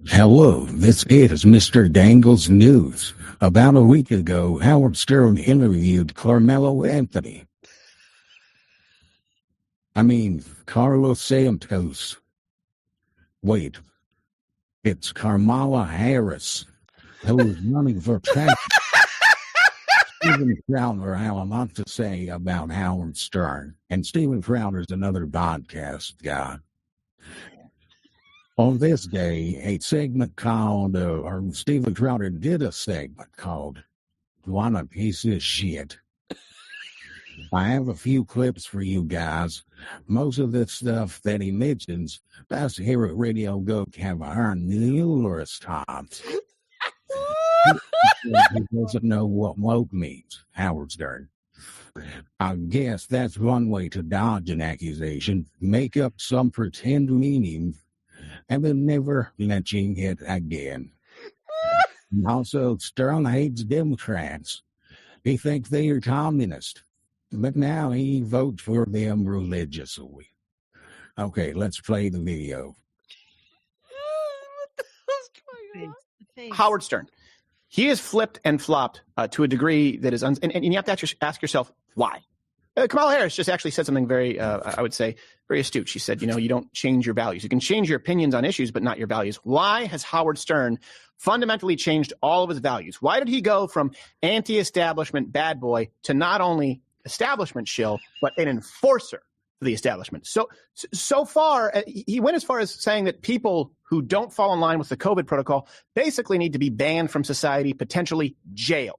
Hello, this is Mr. Dangles News. About a week ago, Howard Stern interviewed Carlos Santos. Wait, it's Kamala Harris, who is running for president. Steven Crowder had a lot to say about Howard Stern, and Steven Crowder's another podcast guy. On this day, a segment called, Steven Crowder did a segment called "What a Piece of Shit." I have a few clips for you guys. Most of the stuff that he mentions, us here at RadioGunk have heard numerous times. He doesn't know what woke means, Howard Stern. I guess that's one way to dodge an accusation, make up some pretend meaning, and they'll never let you hit again. And also, Stern hates Democrats. He thinks they are communist, but now he votes for them religiously. Okay, let's play the video. Howard Stern. He has flipped and flopped to a degree that is, and you have to ask yourself, why? Kamala Harris just actually said something very, I would say, very astute. She said, you don't change your values. You can change your opinions on issues, but not your values. Why has Howard Stern fundamentally changed all of his values? Why did he go from anti-establishment bad boy to not only establishment shill, but an enforcer for the establishment? So far, he went as far as saying that people who don't fall in line with the COVID protocol basically need to be banned from society, potentially jailed.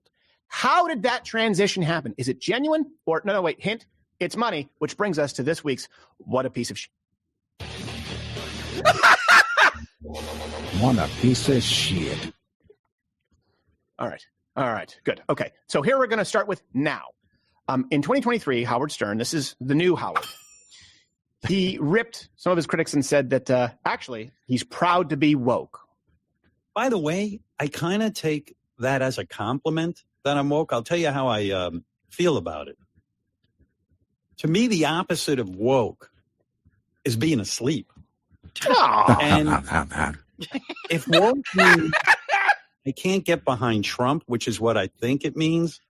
How did that transition happen? Is it genuine? Or, no, wait, hint, it's money, which brings us to this week's What a Piece of Shit. What a piece of shit. All right, good. Okay, so here we're going to start with now. In 2023, Howard Stern, this is the new Howard, he ripped some of his critics and said that actually he's proud to be woke. By the way, I kind of take that as a compliment that I'm woke. I'll tell you how I feel about it. To me, the opposite of woke is being asleep. And if woke means I can't get behind Trump, which is what I think it means,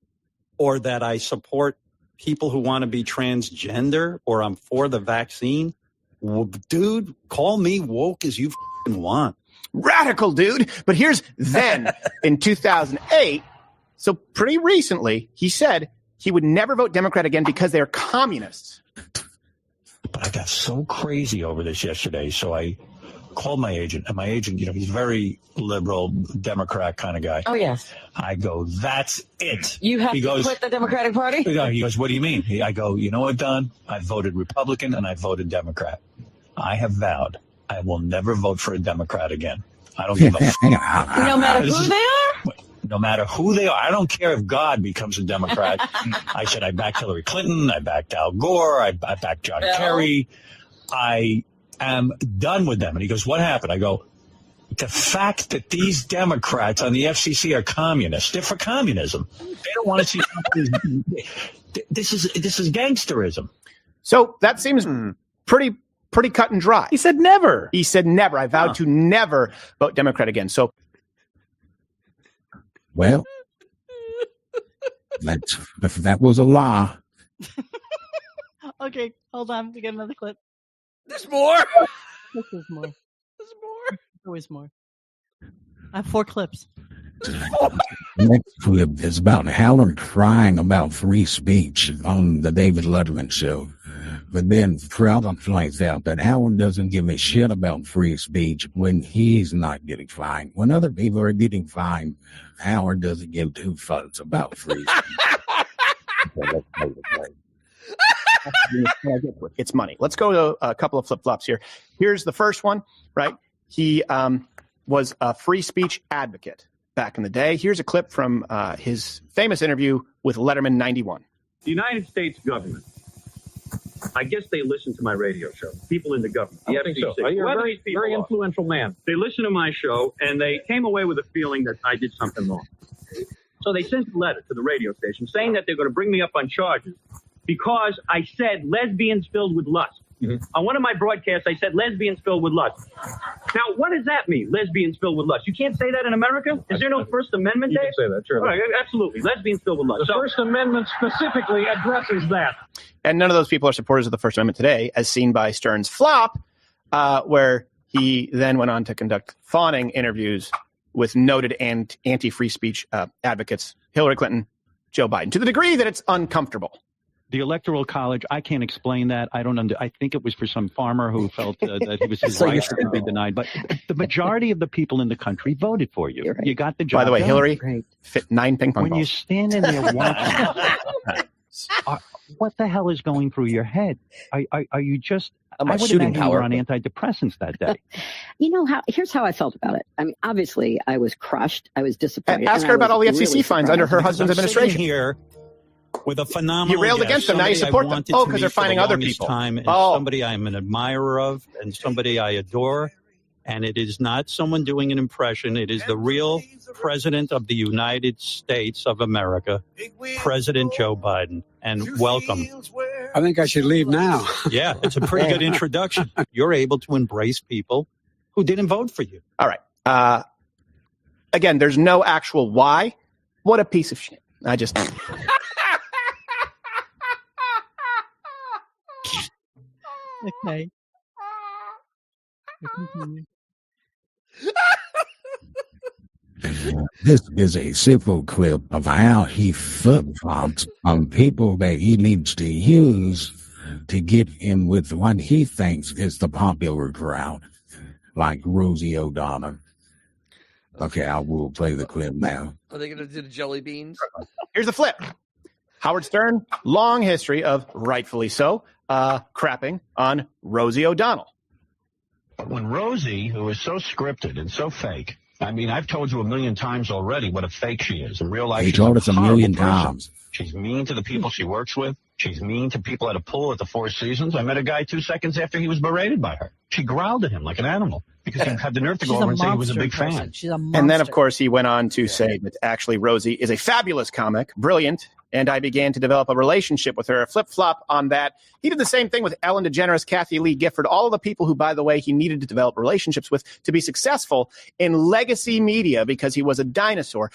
or that I support people who want to be transgender, or I'm for the vaccine, well, dude, call me woke as you want. Radical, dude. But here's then in 2008. So pretty recently, he said he would never vote Democrat again because they're communists. But I got so crazy over this yesterday, so I called my agent. And my agent, he's very liberal, Democrat kind of guy. Oh, yes. I go, that's it. You have to quit the Democratic Party? He goes, what do you mean? I go, you know what, Don? I voted Republican and I voted Democrat. I have vowed I will never vote for a Democrat again. I don't give a fuck. No matter who they are? No matter who they are. I don't care if God becomes a Democrat. I said I backed Hillary Clinton. I backed Al Gore. I backed John Kerry. I am done with them. And he goes, what happened? I go, the fact that these Democrats on the FCC are communists, they're for communism. They don't want to see this is gangsterism. So that seems pretty cut and dry. He said never. I vowed to never vote Democrat again. So, well, that was a lie. Okay, hold on. We got another clip. There's more. There's more. There's always more. I have 4 clips. Next clip is about Howard crying about free speech on the David Letterman show. But then Crowder finds out that Howard doesn't give a shit about free speech when he's not getting fined. When other people are getting fined, Howard doesn't give 2 fucks about free speech. It's money. Let's go to a couple of flip-flops here. Here's the first one, right? He was a free speech advocate back in the day. Here's a clip from his famous interview with Letterman 91. The United States government, I guess they listen to my radio show. People in the government, the FCC. So. You're a very influential man. They listen to my show, and they came away with a feeling that I did something wrong. So they sent a letter to the radio station saying that they're going to bring me up on charges because I said lesbians filled with lust. Mm-hmm. On one of my broadcasts, I said lesbians filled with lust. Now, what does that mean, lesbians filled with lust? You can't say that in America? Is there no First Amendment, Dave? You can say that, sure. Right, absolutely. Lesbians filled with lust. The First Amendment specifically addresses that. And none of those people are supporters of the First Amendment today, as seen by Stern's flop, where he then went on to conduct fawning interviews with noted and anti-free speech advocates, Hillary Clinton, Joe Biden, to the degree that it's uncomfortable. The Electoral College, I can't explain that. I think it was for some farmer who felt that he was his rights to be denied. But the majority of the people in the country voted for you. Right. You got the job. By the way, done. Hillary fit 9 ping pong balls. When you're standing there watching, what the hell is going through your head? Are you just? I would imagine you were on antidepressants that day. Here's how I felt about it. I mean, obviously, I was crushed. I was disappointed. Ask her about all the FCC fines under her husband's administration. Here with a phenomenal. You railed against them. Now you support them. Oh, because they're finding other people. Somebody I'm an admirer of and somebody I adore. And it is not someone doing an impression. It is the real president of the United States of America, President Joe Biden. And welcome. I think I should leave now. Yeah, it's a pretty good introduction. You're able to embrace people who didn't vote for you. All right. Again, there's no actual why. What a piece of shit. I just... Okay. This is a simple clip of how he flip-flops on people that he needs to use to get in with what he thinks is the popular crowd, like Rosie O'Donnell. Okay, I will play the clip now. Are they going to do the jelly beans? Here's the flip. Howard Stern, long history of, rightfully so, crapping on Rosie O'Donnell. When Rosie, who is so scripted and so fake, I mean, I've told you a million times already what a fake she is. In real life, He she's told us a million horrible person. times. She's mean to the people she works with. She's mean to people at a pool at the Four Seasons. I met a guy 2 seconds after he was berated by her. She growled at him like an animal because he had the nerve to go over and say he was a big fan. She's a monster. And then, of course, he went on to say that actually Rosie is a fabulous comic, brilliant, and I began to develop a relationship with her, a flip-flop on that. He did the same thing with Ellen DeGeneres, Kathy Lee Gifford, all of the people who, by the way, he needed to develop relationships with to be successful in legacy media because he was a dinosaur.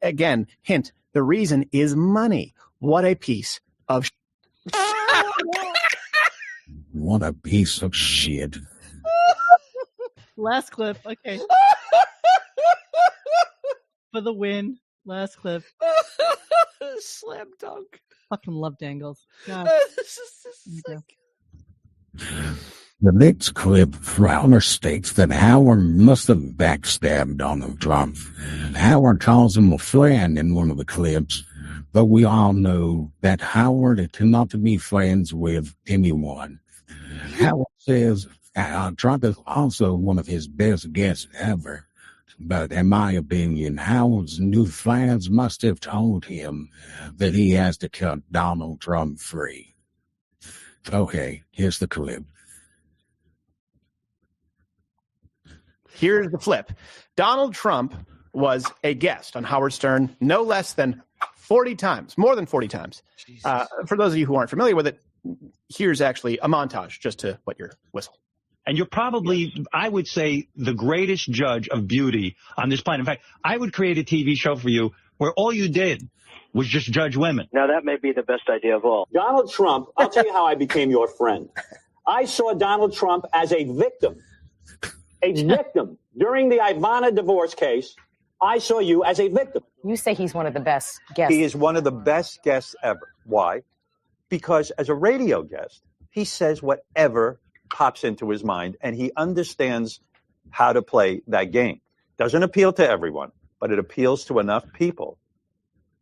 Again, hint, the reason is money. What a piece of What a piece of shit. Last clip. Okay. For the win. Last clip. Slam dunk. Fucking love Dangles. God. The next clip, Fowler states that Howard must have backstabbed Donald Trump. Howard calls him a friend in one of the clips, but we all know that Howard cannot be friends with anyone. Howard says Trump is also one of his best guests ever. But in my opinion, Howard's new fans must have told him that he has to cut Donald Trump free. Okay, here's the clip. Here's the flip. Donald Trump was a guest on Howard Stern no less than 40 times, more than 40 times. For those of you who aren't familiar with it, here's actually a montage just to wet your whistle. And you're probably, I would say, the greatest judge of beauty on this planet. In fact, I would create a TV show for you where all you did was just judge women. Now, that may be the best idea of all. Donald Trump, I'll tell you how I became your friend. I saw Donald Trump as a victim. A victim. During the Ivana divorce case, I saw you as a victim. You say he's one of the best guests. He is one of the best guests ever. Why? Because as a radio guest, he says whatever pops into his mind, and he understands how to play that game. Doesn't appeal to everyone, but it appeals to enough people.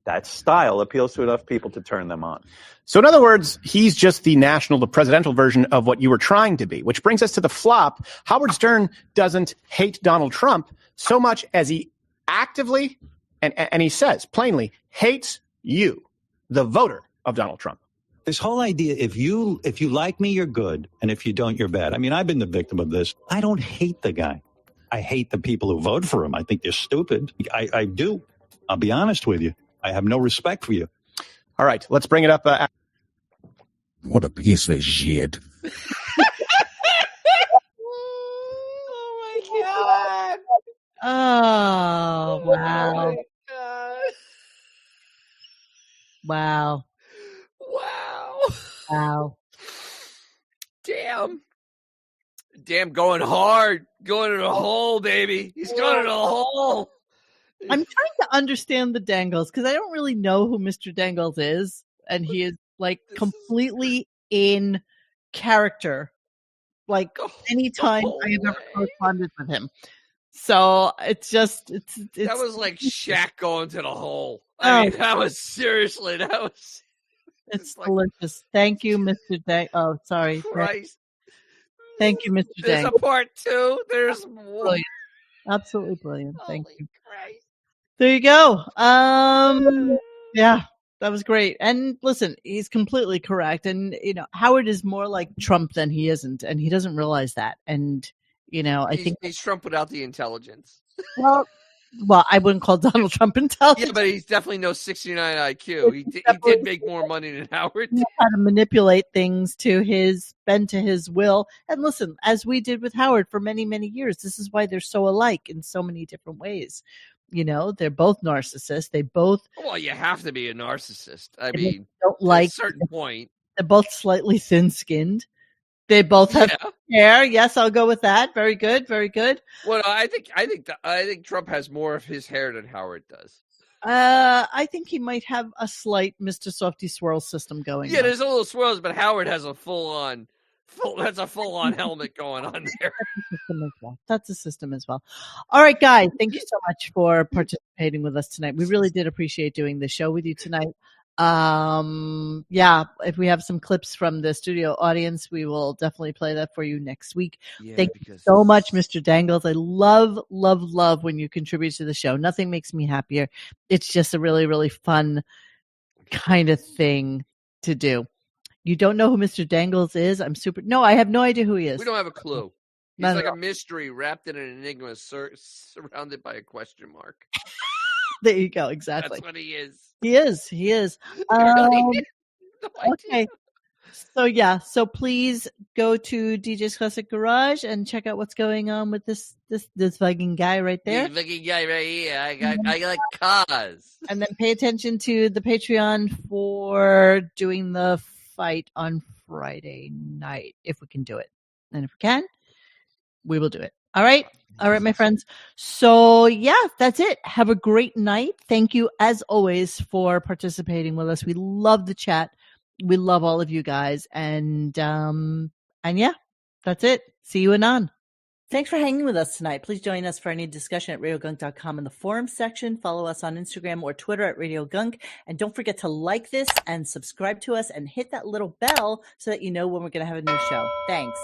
That style appeals to enough people to turn them on. So in other words, he's just the presidential version of what you were trying to be, which brings us to the flop. Howard Stern doesn't hate Donald Trump so much as he actively, and he says plainly, hates you, the voter of Donald Trump. This whole idea, if you like me, you're good, and if you don't, you're bad. I mean, I've been the victim of this. I don't hate the guy. I hate the people who vote for him. I think they're stupid. I do. I'll be honest with you. I have no respect for you. All right, let's bring it up. What a piece of shit. Oh, my God. Oh, wow. Oh, my God. Wow. Wow. Wow. Damn, going hard. Going in a hole, baby. He's going in a hole. I'm trying to understand the Dangles because I don't really know who Mr. Dangles is. And he is like completely in character. Like anytime I have ever corresponded with him. So it's just, it's that was like Shaq going to the hole. I mean, that was seriously, it's delicious. Thank you, Mr. Dang. Oh, sorry. Christ. Thank you, Mr. There's Dang. a part 2. There's more. Brilliant. Absolutely brilliant. Thank you. Christ. There you go. Yeah, that was great. And listen, he's completely correct. And, Howard is more like Trump than he isn't. And he doesn't realize that. And I think he's Trump without the intelligence. Well, I wouldn't call Donald Trump intelligent. Yeah, but he's definitely no 69 IQ. He did make more money than Howard. He knows how to manipulate things to bend to his will. And listen, as we did with Howard for many, many years, this is why they're so alike in so many different ways. They're both narcissists. They both. Well, you have to be a narcissist. I mean, don't at a certain point. They're both slightly thin-skinned. They both have hair. Yes, I'll go with that. Very good. Very good. Well, I think Trump has more of his hair than Howard does. I think he might have a slight Mr. Softy swirl system going. Yeah, there's a little swirls, but Howard has a full on helmet going on there. That's a system as well. All right, guys, thank you so much for participating with us tonight. We really did appreciate doing the show with you tonight. If we have some clips from the studio audience, we will definitely play that for you next week. Thank you so much, Mr. Dangles. I love when you contribute to the show. Nothing makes me happier. It's just a really, really fun kind of thing to do. You don't know who Mr. Dangles is? No, I have no idea who he is. We don't have a clue. He's like a mystery wrapped in an enigma surrounded by a question mark. There you go. Exactly. That's what he is. He is. Okay. So please go to DJ's Classic Garage and check out what's going on with this fucking guy right there. This fucking guy right here. I like cars. And then pay attention to the Patreon for doing the fight on Friday night, if we can do it. And if we can, we will do it. All right, my friends. So, that's it. Have a great night. Thank you, as always, for participating with us. We love the chat. We love all of you guys. And that's it. See you anon. Thanks for hanging with us tonight. Please join us for any discussion at RadioGunk.com in the forum section. Follow us on Instagram or Twitter at RadioGunk. And don't forget to like this and subscribe to us and hit that little bell so that you know when we're going to have a new show. Thanks.